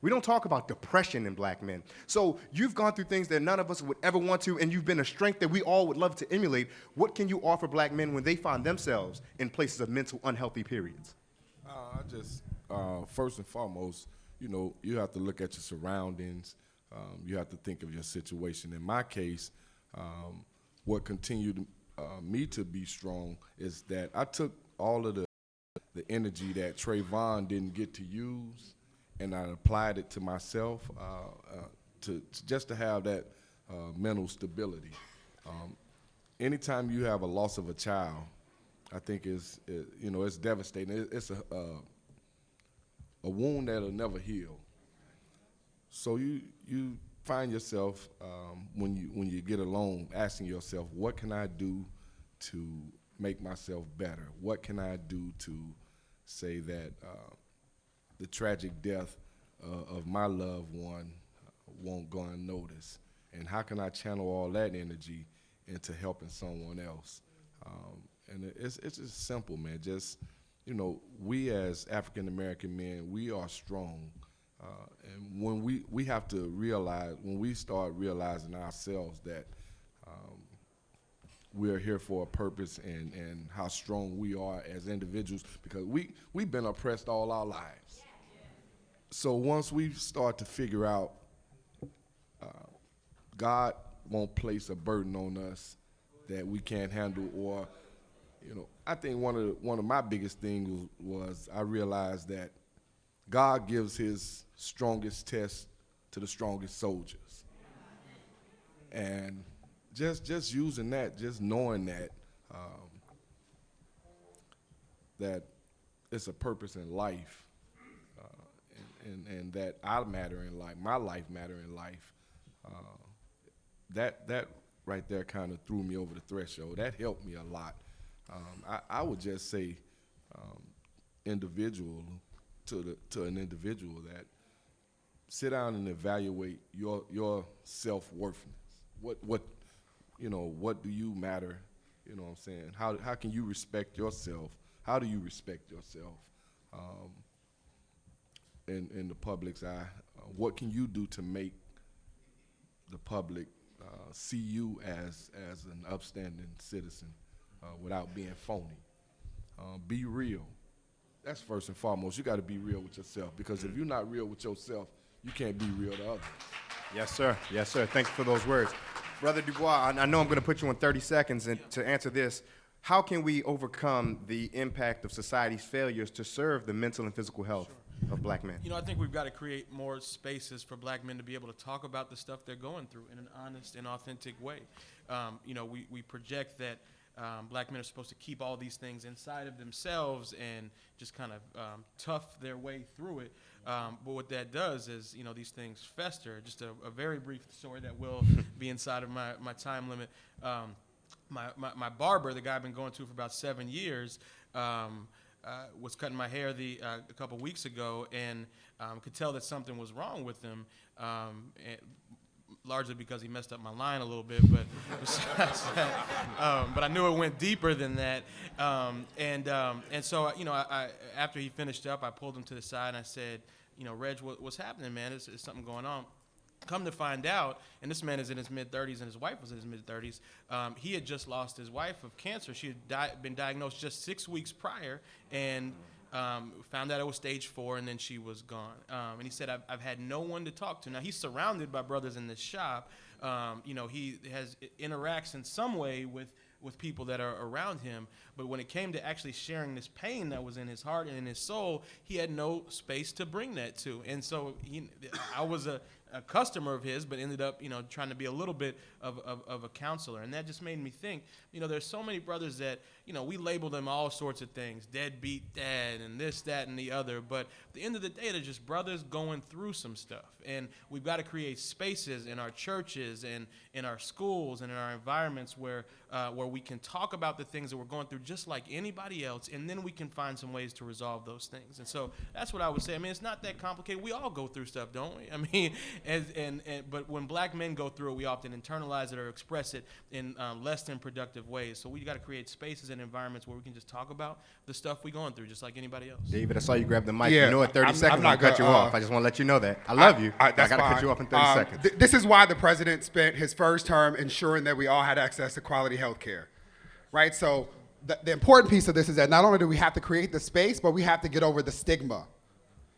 S10: We don't talk about depression in black men. So you've gone through things that none of us would ever want to, and you've been a strength that we all would love to emulate. What can you offer black men when they find themselves in places of mental unhealthy periods?
S2: First and foremost, you have to look at your surroundings. You have to think of your situation. In my case, what continued me to be strong is that I took all of the energy that Trayvon didn't get to use, and I applied it to myself to have that mental stability. Anytime you have a loss of a child, I think it's devastating. It's a wound that'll never heal. So you find yourself when you get alone asking yourself, what can I do to make myself better? What can I do to say that the tragic death of my loved one won't go unnoticed? And how can I channel all that energy into helping someone else? And it's just simple, man. Just, we as African American men, we are strong. And when we have to realize, when we start realizing ourselves that we're here for a purpose, and how strong we are as individuals, because we've been oppressed all our lives. So once we start to figure out God won't place a burden on us that we can't handle, or, I think one of my biggest things was I realized that God gives his strongest test to the strongest soldiers. And just using that, just knowing that, that it's a purpose in life, and that I matter in life, my life matter in life, that right there kind of threw me over the threshold. That helped me a lot. I would just say individual to an individual that sit down and evaluate your self-worthiness. What do you matter? You know what I'm saying? How can you respect yourself? How do you respect yourself in the public's eye? What can you do to make the public see you as an upstanding citizen without being phony? Be real. That's first and foremost. You got to be real with yourself, because if you're not real with yourself, you can't be real to others.
S10: Yes, sir. Yes, sir. Thanks for those words. Brother Dubois, I know I'm going to put you in 30 seconds to answer this. How can we overcome the impact of society's failures to serve the mental and physical health of black men?
S6: I think we've got to create more spaces for black men to be able to talk about the stuff they're going through in an honest and authentic way. We project that black men are supposed to keep all these things inside of themselves and just kind of tough their way through it. But what that does is, these things fester. Just a very brief story that will be inside of my time limit. My barber, the guy I've been going to for about 7 years, was cutting my hair a couple weeks ago, and could tell that something was wrong with him. Largely because he messed up my line a little bit, but besides that, but I knew it went deeper than that. And so, I after he finished up, I pulled him to the side and I said, Reg, what's happening, man? Is something going on? Come to find out, and this man is in his mid-30s and his wife was in his mid-30s, he had just lost his wife of cancer. She had been diagnosed just 6 weeks prior, and found out it was stage 4, and then she was gone. And he said, I've had no one to talk to. Now, he's surrounded by brothers in this shop. He interacts in some way with people that are around him. But when it came to actually sharing this pain that was in his heart and in his soul, he had no space to bring that to. And so I was a customer of his, but ended up, trying to be a little bit of a counselor. And that just made me think, there's so many brothers that, we label them all sorts of things, deadbeat dad and this, that, and the other. But at the end of the day, they're just brothers going through some stuff. And we've got to create spaces in our churches and in our schools and in our environments where we can talk about the things that we're going through just like anybody else, and then we can find some ways to resolve those things. And so that's what I would say. I mean, it's not that complicated. We all go through stuff, don't we? I mean, but when black men go through it, we often internalize it or express it in less than productive ways. So we got to create spaces and environments where we can just talk about the stuff we're going through, just like anybody else.
S10: David, I saw you grab the mic.
S3: Yeah,
S10: You know, at 30
S3: I'm
S10: seconds,
S3: not
S10: I'll cut you
S3: gonna,
S10: off. I just want to let you know that. I love you. I got to cut you off in 30 seconds.
S3: This is why the president spent his first term ensuring that we all had access to quality health care, right? So the important piece of this is that not only do we have to create the space, but we have to get over the stigma.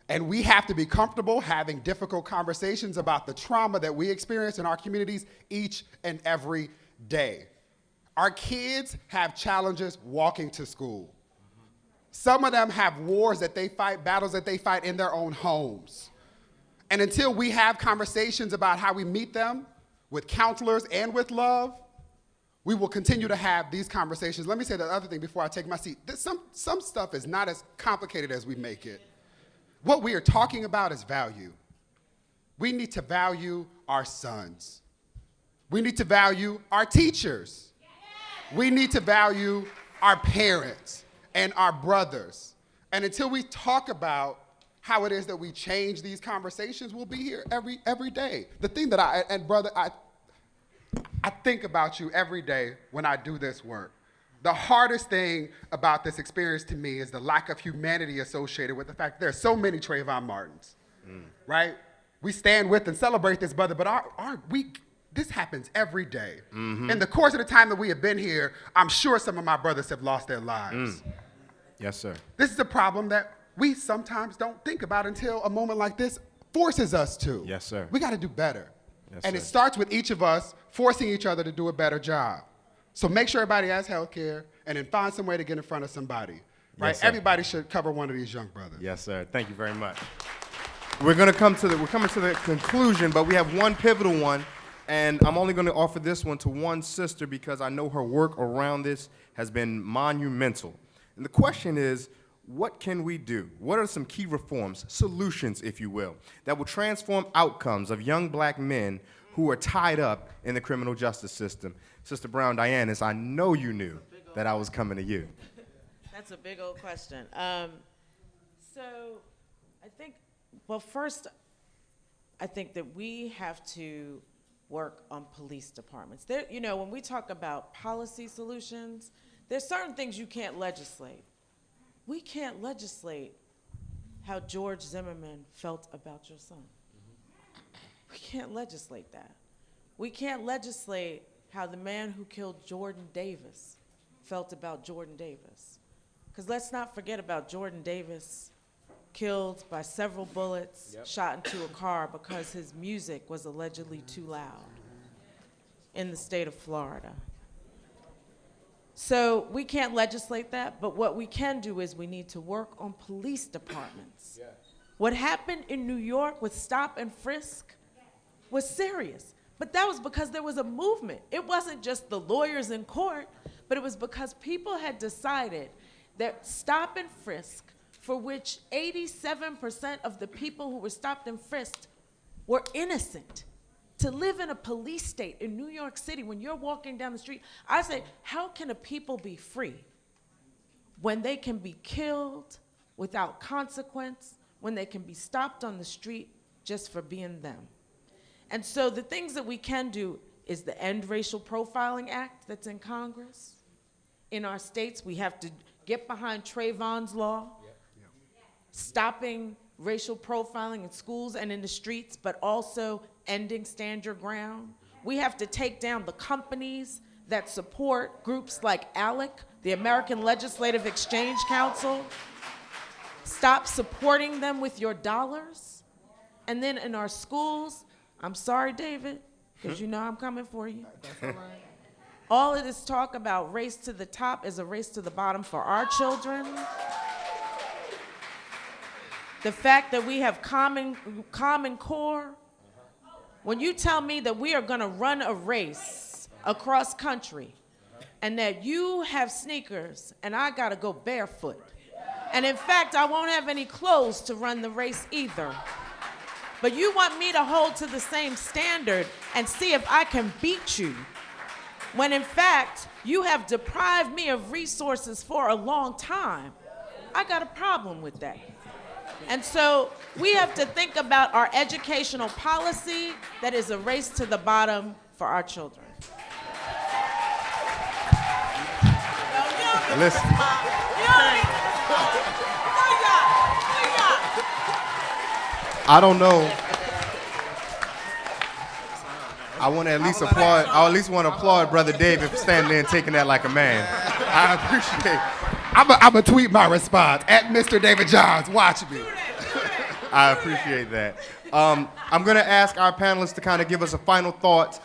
S3: And we have to be comfortable having difficult conversations about the trauma that we experience in our communities each and every day. Our kids have challenges walking to school. Some of them have wars that they fight, battles that they fight in their own homes. And until we have conversations about how we meet them with counselors and with love, we will continue to have these conversations. Let me say the other thing before I take my seat. Some stuff is not as complicated as we make it. What we are talking about is value. We need to value our sons. We need to value our teachers. We need to value our parents and our brothers. And until we talk about how it is that we change these conversations, we'll be here every day. The thing that I think about you every day when I do this work. The hardest thing about this experience to me is the lack of humanity associated with the fact that there's so many Trayvon Martins, right? We stand with and celebrate this brother, but this happens every day. In the course of the time that we have been here, I'm sure some of my brothers have lost their lives.
S10: Yes, sir.
S3: This is a problem that we sometimes don't think about until a moment like this forces us to.
S10: Yes, sir.
S3: We got to do better.
S10: Yes,
S3: and
S10: sir.
S3: it starts with each of us forcing each other to do a better job. So make sure everybody has health care and then find some way to get in front of somebody. Right?
S10: Yes, sir.
S3: Everybody should cover one of these young brothers.
S10: Yes, sir. Thank you very much. We're coming to the conclusion, but we have one pivotal one, and I'm only going to offer this one to one sister because I know her work around this has been monumental. And the question is, what can we do? What are some key reforms, solutions, if you will, that will transform outcomes of young black men who are tied up in the criminal justice system? Sister Brown Dianis, I know you knew that I was coming to you.
S15: That's a big old question. So I think, well, first, I think that we have to work on police departments. There, when we talk about policy solutions, there's certain things you can't legislate. We can't legislate how George Zimmerman felt about your son. We can't legislate that. We can't legislate how the man who killed Jordan Davis felt about Jordan Davis. Because let's not forget about Jordan Davis, killed by several bullets, shot into a car because his music was allegedly too loud in the state of Florida. So we can't legislate that, but what we can do is we need to work on police departments. Yes. What happened in New York with stop and frisk was serious, but that was because there was a movement. It wasn't just the lawyers in court, but it was because people had decided that stop and frisk, for which 87% of the people who were stopped and frisked were innocent. To live in a police state in New York City, when you're walking down the street, I say, how can a people be free when they can be killed without consequence, when they can be stopped on the street just for being them? And so the things that we can do is the End Racial Profiling Act that's in Congress. In our states, we have to get behind Trayvon's law, stopping racial profiling in schools and in the streets, but also ending Stand Your Ground. We have to take down the companies that support groups like ALEC, the American Legislative Exchange Council. Stop supporting them with your dollars. And then in our schools, I'm sorry, David, because you know I'm coming for you. That's all right. All of this talk about race to the top is a race to the bottom for our children. The fact that we have Common Core when you tell me that we are going to run a race across country and that you have sneakers and I got to go barefoot. And in fact, I won't have any clothes to run the race either. But you want me to hold to the same standard and see if I can beat you, when in fact, you have deprived me of resources for a long time. I got a problem with that. And so we have to think about our educational policy that is a race to the bottom for our children.
S10: Listen. I don't know. I want to at least applaud. I at least want to applaud Brother David for standing there and taking that like a man. I appreciate.
S3: I'm going to tweet my response at Mr. David Johns. Watch me.
S10: I appreciate that. I'm going to ask our panelists to kind of give us a final thought.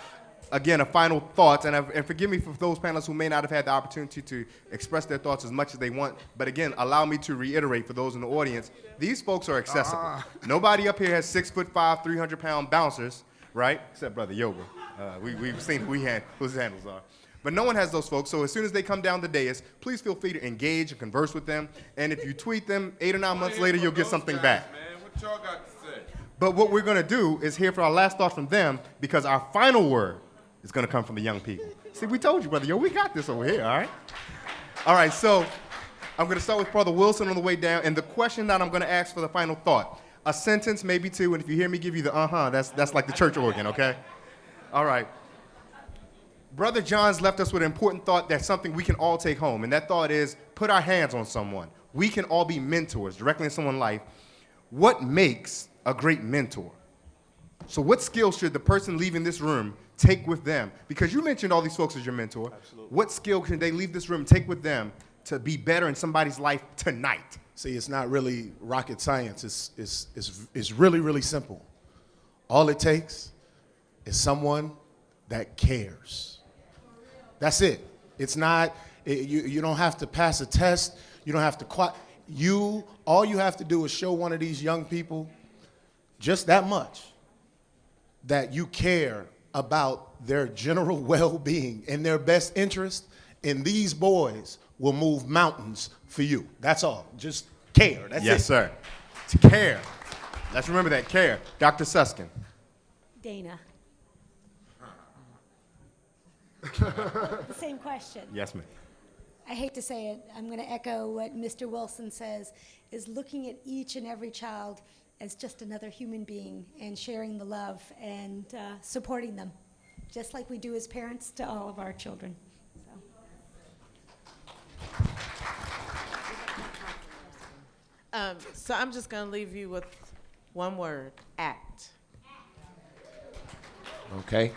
S10: Again, a final thought, and forgive me for those panelists who may not have had the opportunity to express their thoughts as much as they want, but again, allow me to reiterate for those in the audience, these folks are accessible. Nobody up here has 6'5", 300-pound bouncers, right? Except Brother Yoga. We've seen who his handles are. But no one has those folks, so as soon as they come down the dais, please feel free to engage and converse with them, and if you tweet them, 8 or 9 months later, you'll get something back.
S5: Man, what y'all got to say?
S10: But what we're going to do is hear for our last thoughts from them, because our final word is going to come from the young people. See, we told you, brother. Yo, we got this over here, all right? All right, so I'm going to start with Brother Wilson on the way down, and the question that I'm going to ask for the final thought, a sentence, maybe two, and if you hear me give you the that's like the church organ, okay? All right. Brother Johns left us with an important thought that's something we can all take home, and that thought is put our hands on someone. We can all be mentors directly in someone's life. What makes a great mentor? So what skills should the person leaving this room take with them? Because you mentioned all these folks as your mentor. Absolutely. What skill can they leave this room, take with them to be better in somebody's life tonight?
S7: See, it's not really rocket science. It's really, really simple. All it takes is someone that cares. That's it. It's not, you don't have to pass a test. You don't have to, all you have to do is show one of these young people just that much, that you care about their general well-being and their best interest, and these boys will move mountains for you. That's all. Just care. That's it.
S10: Yes, sir. To care. Let's remember that, care. Dr. Suskin.
S9: Dana. The same question.
S10: Yes, ma'am.
S9: I hate to say it, I'm going to echo what Mr. Wilson says, is looking at each and every child as just another human being and sharing the love and supporting them, just like we do as parents to all of our children.
S15: So I'm just going to leave you with one word: act.
S13: Okay.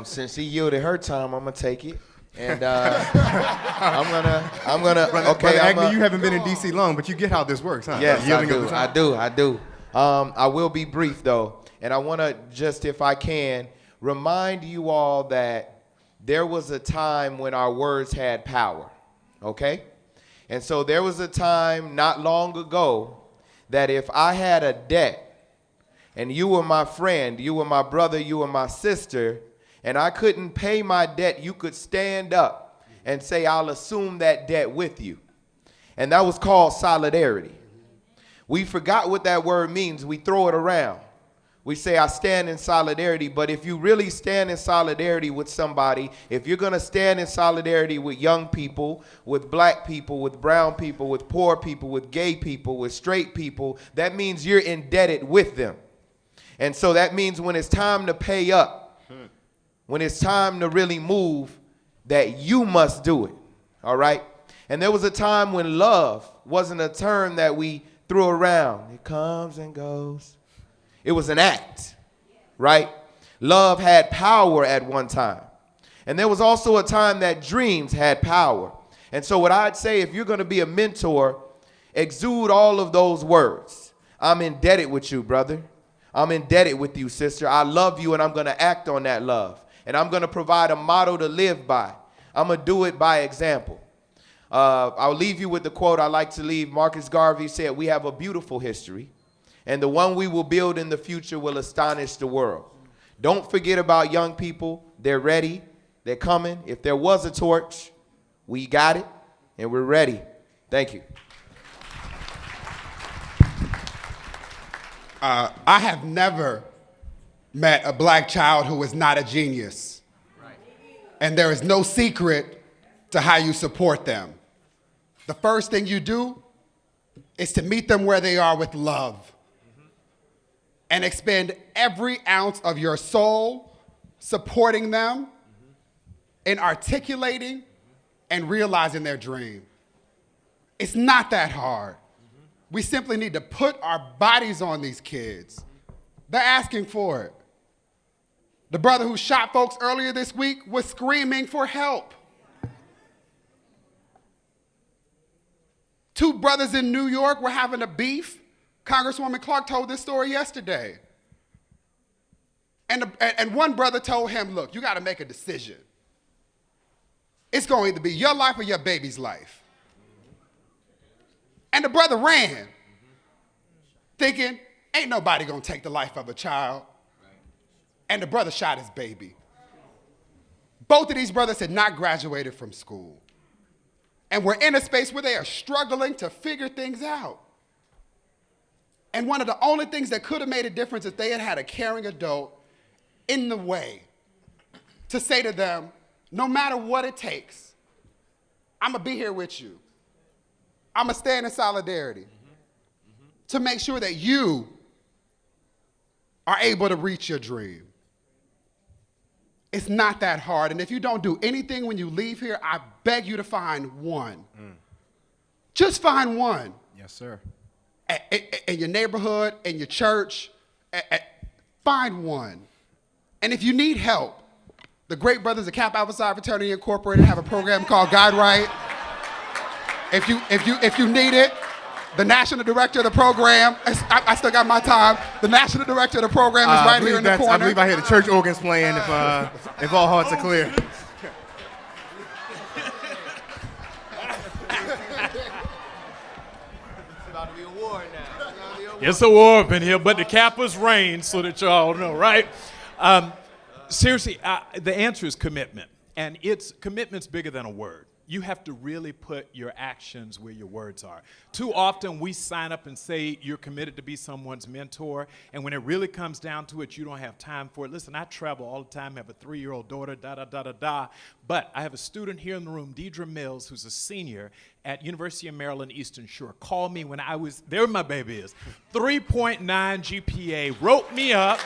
S13: Since he yielded her time, I'm gonna take it, and I'm gonna. Okay,
S10: Brother Agnew, you haven't been in D.C. long, but you get how this works, huh?
S13: Yes, I do. I will be brief though, and I want to just, if I can, remind you all that there was a time when our words had power. Okay, and so there was a time not long ago that if I had a debt, and you were my friend, you were my brother, you were my sister, and I couldn't pay my debt, you could stand up and say, I'll assume that debt with you. And that was called solidarity. We forgot what that word means. We throw it around. We say, I stand in solidarity, but if you really stand in solidarity with somebody, if you're going to stand in solidarity with young people, with black people, with brown people, with poor people, with gay people, with straight people, that means you're indebted with them. And so that means when it's time to pay up, when it's time to really move, that you must do it, all right? And there was a time when love wasn't a term that we threw around. It comes and goes. It was an act, right? Love had power at one time. And there was also a time that dreams had power. And so what I'd say, if you're going to be a mentor, exude all of those words. I'm indebted with you, brother. I'm indebted with you, sister. I love you, and I'm going to act on that love. And I'm going to provide a motto to live by. I'm going to do it by example. I'll leave you with the quote I like to leave. Marcus Garvey said, we have a beautiful history, And the one we will build in the future will astonish the world. Don't forget about young people. They're ready. They're coming. If there was a torch, we got it, and we're ready. Thank you.
S3: I have never met a black child who is not a genius. Right. And there is no secret to how you support them. The first thing you do is to meet them where they are with love. And expend every ounce of your soul supporting them in articulating and realizing their dream. It's not that hard. We simply need to put our bodies on these kids. They're asking for it. The brother who shot folks earlier this week was screaming for help. 2 brothers in New York were having a beef. Congresswoman Clark told this story yesterday. And one brother told him, look, you got to make a decision. It's going to either be your life or your baby's life. And the brother ran, thinking, ain't nobody going to take the life of a child. And the brother shot his baby. Both of these brothers had not graduated from school. And we're in a space where they are struggling to figure things out. And one of the only things that could have made a difference is they had had a caring adult in the way to say to them, no matter what it takes, I'm going to be here with you. I'm going to stand in solidarity to make sure that you are able to reach your dream. It's not that hard. And if you don't do anything when you leave here, I beg you to find one. Just find one.
S10: Yes, sir.
S3: In your neighborhood, in your church, find one. And if you need help, the great brothers of Kappa Alpha Psi Fraternity Incorporated have a program called Guide Right. If you need it, the national director of the program, I still got my time. The national director of the program is right here in the corner.
S10: I believe I hear the church organs playing if all hearts are clear.
S13: It's about to be a war now.
S14: It's a war up in here, but the Kappas reign, so that y'all know, right? Seriously, the answer is commitment. And commitment's bigger than a word. You have to really put your actions where your words are. Too often we sign up and say you're committed to be someone's mentor, and when it really comes down to it, you don't have time for it. Listen, I travel all the time, have a 3-year-old daughter, but I have a student here in the room, Deidre Mills, who's a senior at University of Maryland Eastern Shore, called me when I was, there my baby is, 3.9 GPA, wrote me up.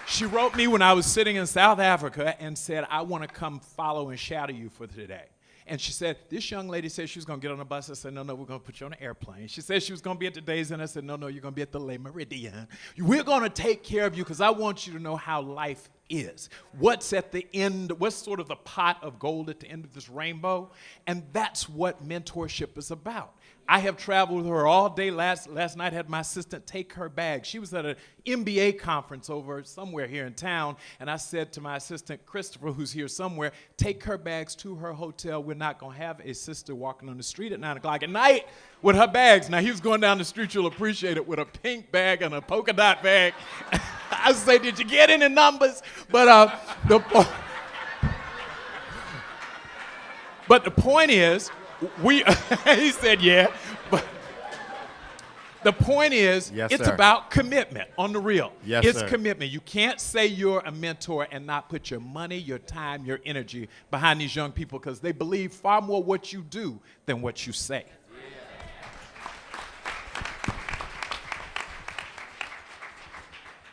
S14: She wrote me when I was sitting in South Africa and said, I want to come follow and shadow you for today. And she said, this young lady said she was going to get on a bus. I said, no, we're going to put you on an airplane. She said she was going to be at the Days Inn. I said, no, you're going to be at the Le Meridien. We're going to take care of you because I want you to know how life is. What's at the end, what's sort of the pot of gold at the end of this rainbow? And that's what mentorship is about. I have traveled with her all day. Last night had my assistant take her bag. She was at an MBA conference over somewhere here in town, and I said to my assistant, Christopher, who's here somewhere, take her bags to her hotel. We're not going to have a sister walking on the street at 9 o'clock at night with her bags. Now, he was going down the street, you'll appreciate it, with a pink bag and a polka dot bag. I say, did you get any numbers? But the point is, he said, yeah. But the point is,
S10: yes,
S14: it's
S10: sir.
S14: about commitment on the real.
S10: Yes,
S14: it's
S10: sir.
S14: commitment. You can't say you're a mentor and not put your money, your time, your energy behind these young people because they believe far more what you do than what you say.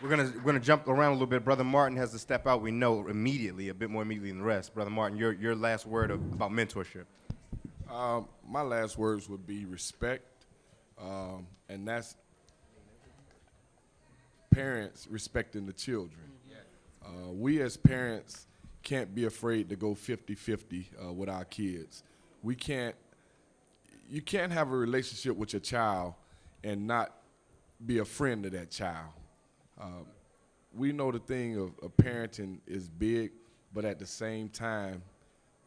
S10: We're gonna jump around a little bit. Brother Martin has to step out. We know immediately, a bit more immediately than the rest. Brother Martin, your last word about mentorship.
S2: My last words would be respect, and that's parents respecting the children. We as parents can't be afraid to go 50-50 with our kids. You can't have a relationship with your child and not be a friend to that child. We know the thing of parenting is big, but at the same time,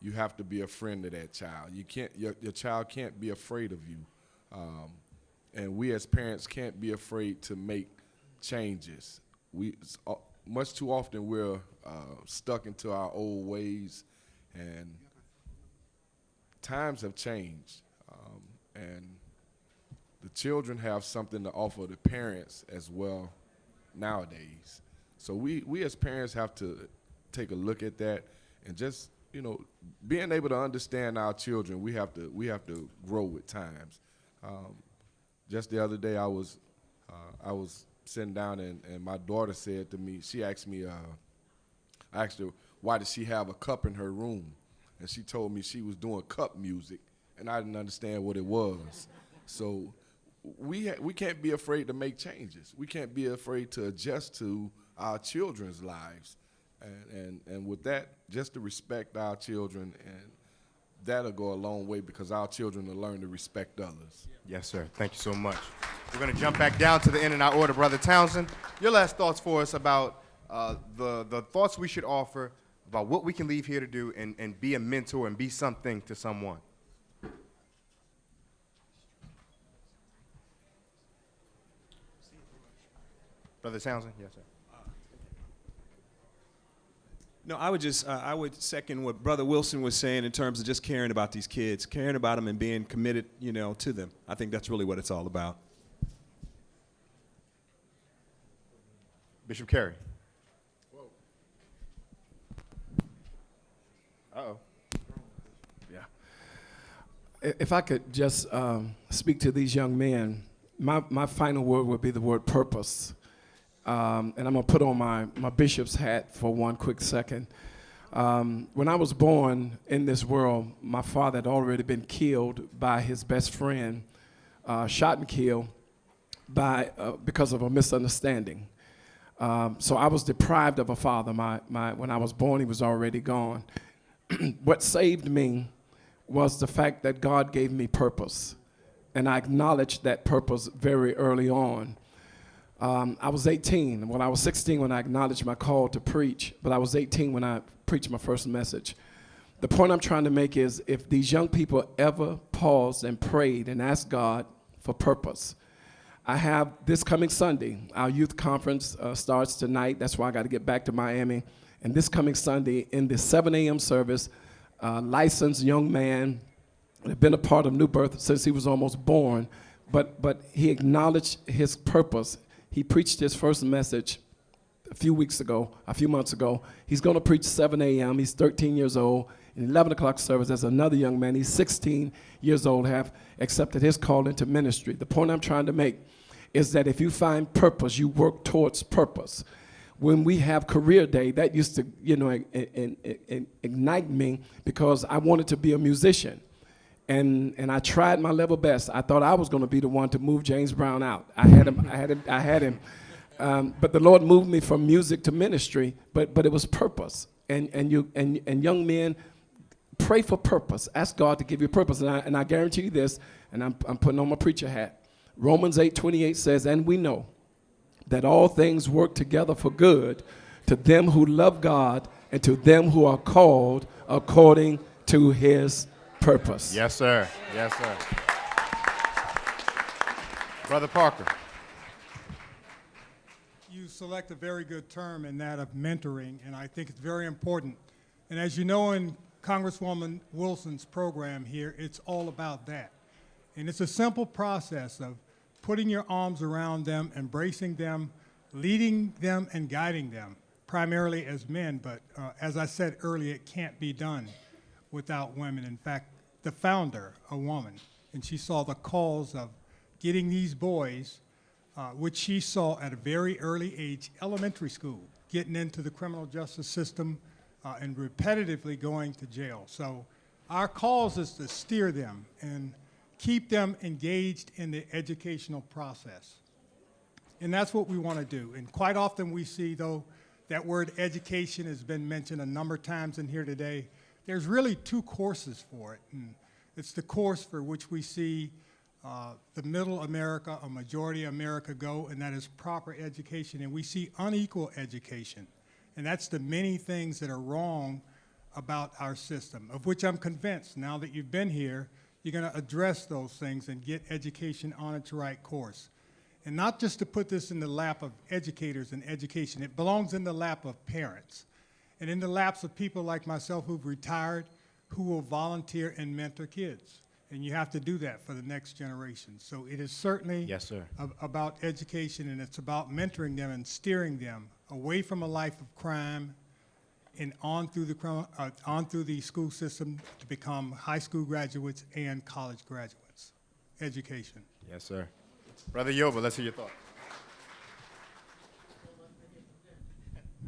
S2: you have to be a friend to that child. You can't. Your child can't be afraid of you. And we as parents can't be afraid to make changes. Much too often we're stuck into our old ways, and times have changed. And the children have something to offer the parents as well nowadays. So we as parents have to take a look at that and just, being able to understand our children, we have to grow with times. Just the other day I was sitting down and my daughter said to me, she asked me, I asked her, why does she have a cup in her room? And she told me she was doing cup music, and I didn't understand what it was. So we can't be afraid to make changes. We can't be afraid to adjust to our children's lives. And with that, just to respect our children, and that'll go a long way because our children will learn to respect others.
S10: Yes, sir. Thank you so much. We're going to jump back down to the in and out order. Brother Townsend, your last thoughts for us about the thoughts we should offer about what we can leave here to do and be a mentor and be something to someone. Brother Townsend, yes, sir.
S11: No, I would second what Brother Wilson was saying in terms of just caring about these kids, caring about them and being committed, to them. I think that's really what it's all about.
S10: Bishop Carey. Uh-oh.
S8: Yeah. If I could just speak to these young men, my final word would be the word purpose. And I'm going to put on my bishop's hat for one quick second. When I was born in this world, my father had already been killed by his best friend, shot and killed because of a misunderstanding. So I was deprived of a father. When I was born, he was already gone. What saved me was the fact that God gave me purpose, and I acknowledged that purpose very early on. I was 18. Well, I was 16 when I acknowledged my call to preach, but I was 18 when I preached my first message. The point I'm trying to make is if these young people ever paused and prayed and asked God for purpose, I have this coming Sunday, our youth conference starts tonight. That's why I got to get back to Miami. And this coming Sunday in the 7 a.m. service, licensed young man, had been a part of New Birth since he was almost born, but he acknowledged his purpose. He preached his first message a few months ago. He's going to preach 7 a.m. He's 13 years old. In 11 o'clock service, there's another young man. He's 16 years old, have accepted his call into ministry. The point I'm trying to make is that if you find purpose, you work towards purpose. When we have career day, that used to, ignite me because I wanted to be a musician. And I tried my level best. I thought I was going to be the one to move James Brown out. I had him. But the Lord moved me from music to ministry. But it was purpose. And young men, pray for purpose. Ask God to give you purpose. And I guarantee you this. And I'm putting on my preacher hat. Romans 8:28 says, and we know that all things work together for good to them who love God and to them who are called according to His purpose.
S10: Yes, sir. Yes, sir. Brother Parker.
S12: You select a very good term in that of mentoring, and I think it's very important. And as you know, in Congresswoman Wilson's program here, it's all about that. And it's a simple process of putting your arms around them, embracing them, leading them, and guiding them, primarily as men. But as I said earlier, it can't be done without women. In fact, the founder, a woman, and she saw the cause of getting these boys, which she saw at a very early age, elementary school, getting into the criminal justice system and repetitively going to jail. So our cause is to steer them and keep them engaged in the educational process. And that's what we want to do. And quite often we see, though, that word education has been mentioned a number of times in here today. There's really two courses for it. And it's the course for which we see the middle America, a majority of America go, and that is proper education. And we see unequal education. And that's the many things that are wrong about our system, of which I'm convinced, now that you've been here, you're going to address those things and get education on its right course. And not just to put this in the lap of educators and education, it belongs in the lap of parents and in the laps of people like myself who've retired, who will volunteer and mentor kids. And you have to do that for the next generation. So it is certainly
S16: Yes, sir.
S12: About education, and it's about mentoring them and steering them away from a life of crime and on through the school system to become high school graduates and college graduates. Education.
S16: Yes, sir.
S10: Brother Yoba, let's hear your thoughts.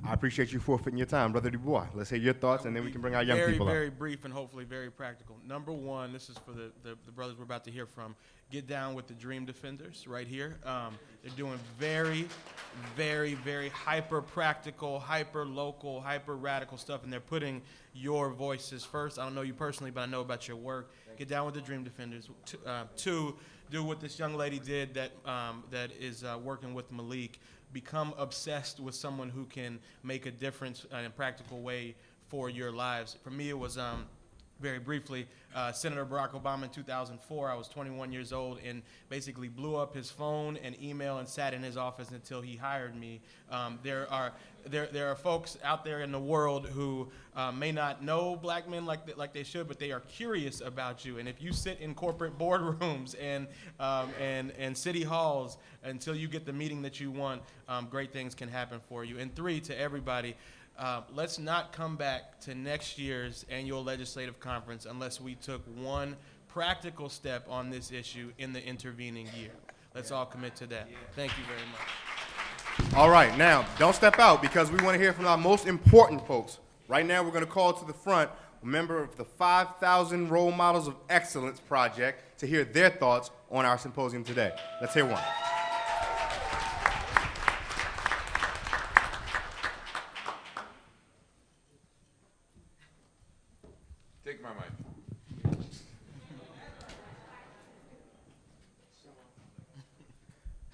S10: I appreciate you forfeiting your time. Brother Dubois, let's hear your thoughts, and then we can bring our young people up.
S6: Very brief and hopefully very practical. Number one, this is for the brothers we're about to hear from. Get down with the Dream Defenders right here. They're doing very, very, very hyper-practical, hyper-local, hyper-radical stuff, and they're putting your voices first. I don't know you personally, but I know about your work. Get down with the Dream Defenders. Two, do what this young lady did that is working with Malik. Become obsessed with someone who can make a difference in a practical way for your lives. For me, it was very briefly, Senator Barack Obama in 2004. I was 21 years old and basically blew up his phone and email and sat in his office until he hired me. There are folks out there in the world who may not know black men like they should, but they are curious about you. And if you sit in corporate boardrooms and city halls until you get the meeting that you want, great things can happen for you. And three, to everybody, let's not come back to next year's annual legislative conference unless we took one practical step on this issue in the intervening year. Let's all commit to that. Thank you very much.
S10: All right, now, don't step out because we want to hear from our most important folks. Right now, we're going to call to the front a member of the 5,000 Role Models of Excellence Project to hear their thoughts on our symposium today. Let's hear one.
S5: Take my mic.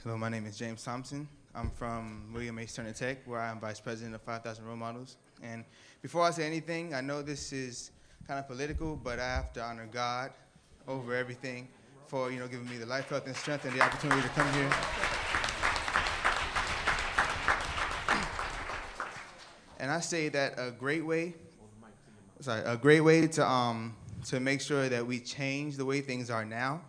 S17: Hello, my name is James Thompson. I'm from William H. Turner Tech, where I'm Vice President of 5,000 Role Models. And before I say anything, I know this is kind of political, but I have to honor God over everything for, giving me the life, health, and strength and the opportunity to come here. And I say that a great way to make sure that we change the way things are now,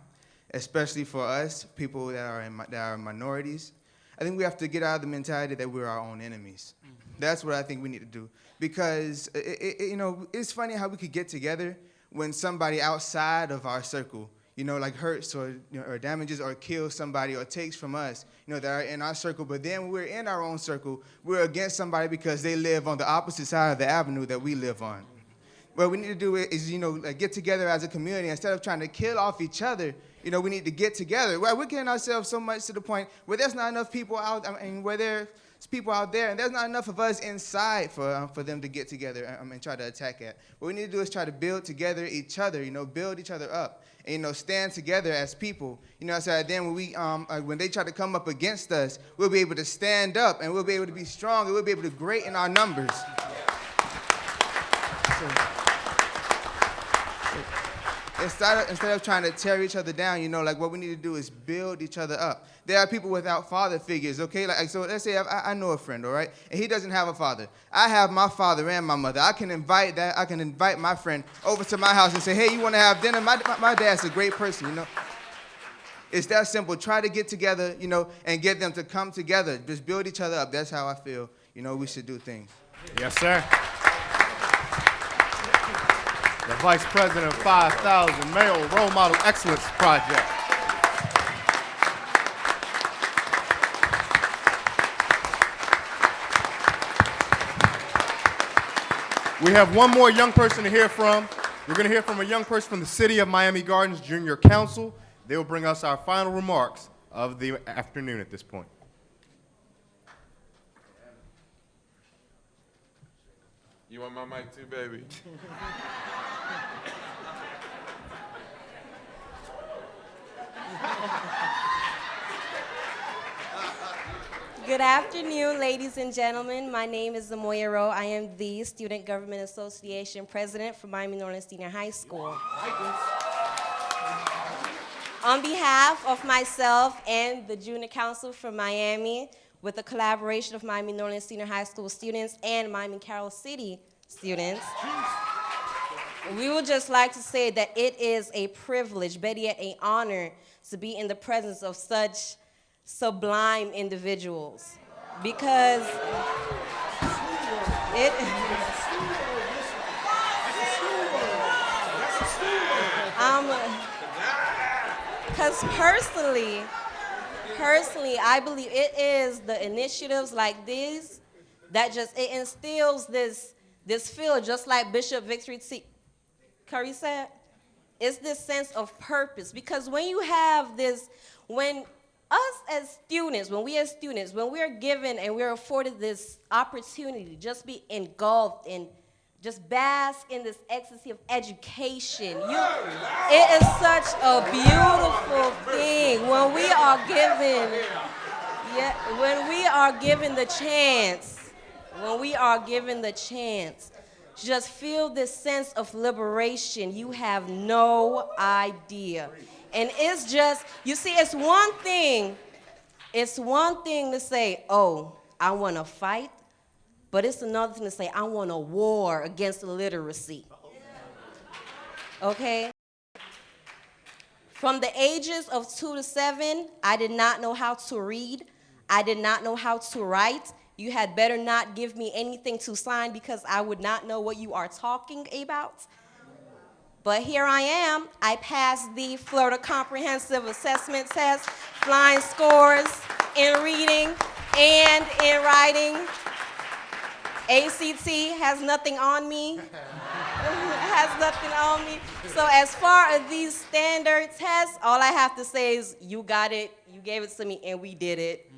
S17: especially for us, people that are minorities. I think we have to get out of the mentality that we're our own enemies. That's what I think we need to do. Because, it's funny how we could get together when somebody outside of our circle, like hurts or damages or kills somebody or takes from us, that are in our circle. But then when we're in our own circle, we're against somebody because they live on the opposite side of the avenue that we live on. What we need to do is, get together as a community. Instead of trying to kill off each other, we need to get together. Well, we're getting ourselves so much to the point where there's not enough people out, where there's people out there, and there's not enough of us inside for them to get together and try to attack at. What we need to do is try to build together each other, build each other up, and, stand together as people. So then when they try to come up against us, we'll be able to stand up, and we'll be able to be strong, and we'll be able to greaten our numbers. Instead of trying to tear each other down, what we need to do is build each other up. There are people without father figures, okay? So let's say I know a friend, all right? And he doesn't have a father. I have my father and my mother. I can invite my friend over to my house and say, hey, you want to have dinner? My dad's a great person, It's that simple. Try to get together, and get them to come together. Just build each other up. That's how I feel, we should do things.
S10: Yes, sir. The Vice President of 5,000 Male Role Model Excellence Project. We have one more young person to hear from. We're going to hear from a young person from the City of Miami Gardens Junior Council. They will bring us our final remarks of the afternoon at this point.
S5: You want my mic too, baby?
S18: Good afternoon, ladies and gentlemen. My name is Zamoya Rowe. I am the Student Government Association President for Miami Northern Senior High School. On behalf of myself and the Junior Council from Miami, with the collaboration of Miami Norland Senior High School students and Miami Carroll City students, we would just like to say that it is a privilege, better yet, an honor to be in the presence of such sublime individuals. Because it because personally, I believe it is the initiatives like these that just, it instills this feel, just like Bishop Victory Curry said, it's this sense of purpose. Because when you have this, when we as students, when we're given and we're afforded this opportunity to just be engulfed in, just bask in this ecstasy of education, it is such a beautiful thing when we are given, the chance, just feel this sense of liberation. You have no idea. And it's just, you see, it's one thing to say, oh, I want to fight, but it's another thing to say, I want a war against illiteracy. Okay? From the ages of 2 to 7, I did not know how to read. I did not know how to write. You had better not give me anything to sign because I would not know what you are talking about. But here I am. I passed the Florida Comprehensive Assessment Test, flying scores in reading and in writing. ACT has nothing on me. So as far as these standard tests, all I have to say is you got it, you gave it to me, and we did it.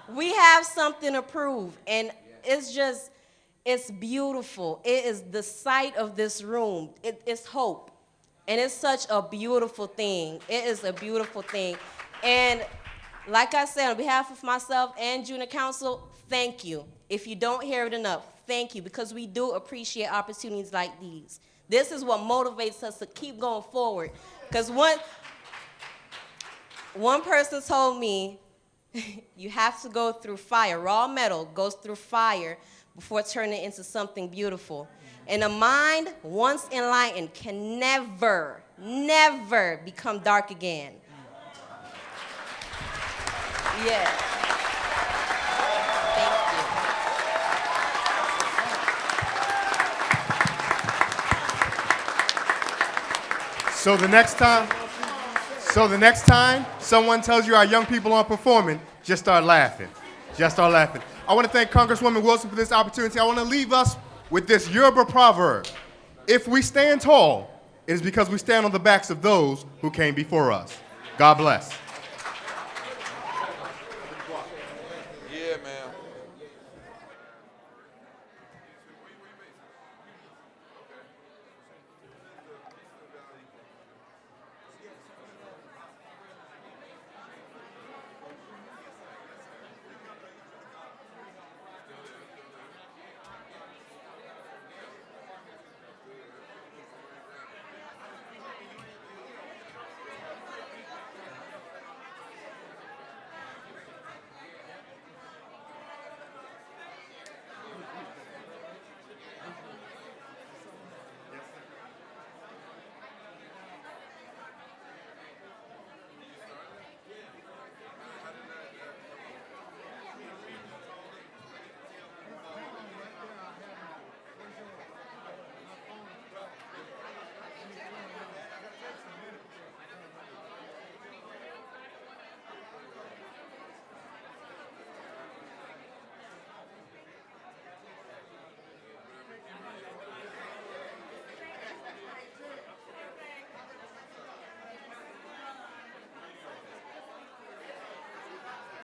S18: We have something to prove, and it's beautiful. It is the sight of this room. It's hope, and it's such a beautiful thing. It is a beautiful thing. And like I said, on behalf of myself and Junior Council, thank you. If you don't hear it enough, thank you, because we do appreciate opportunities like these. This is what motivates us to keep going forward. Because one person told me, you have to go through fire. Raw metal goes through fire before turning into something beautiful. And a mind, once enlightened, can never, never become dark again. Yeah.
S10: So the next time someone tells you our young people aren't performing, just start laughing. Just start laughing. I want to thank Congresswoman Wilson for this opportunity. I want to leave us with this Yoruba proverb. If we stand tall, it is because we stand on the backs of those who came before us. God bless.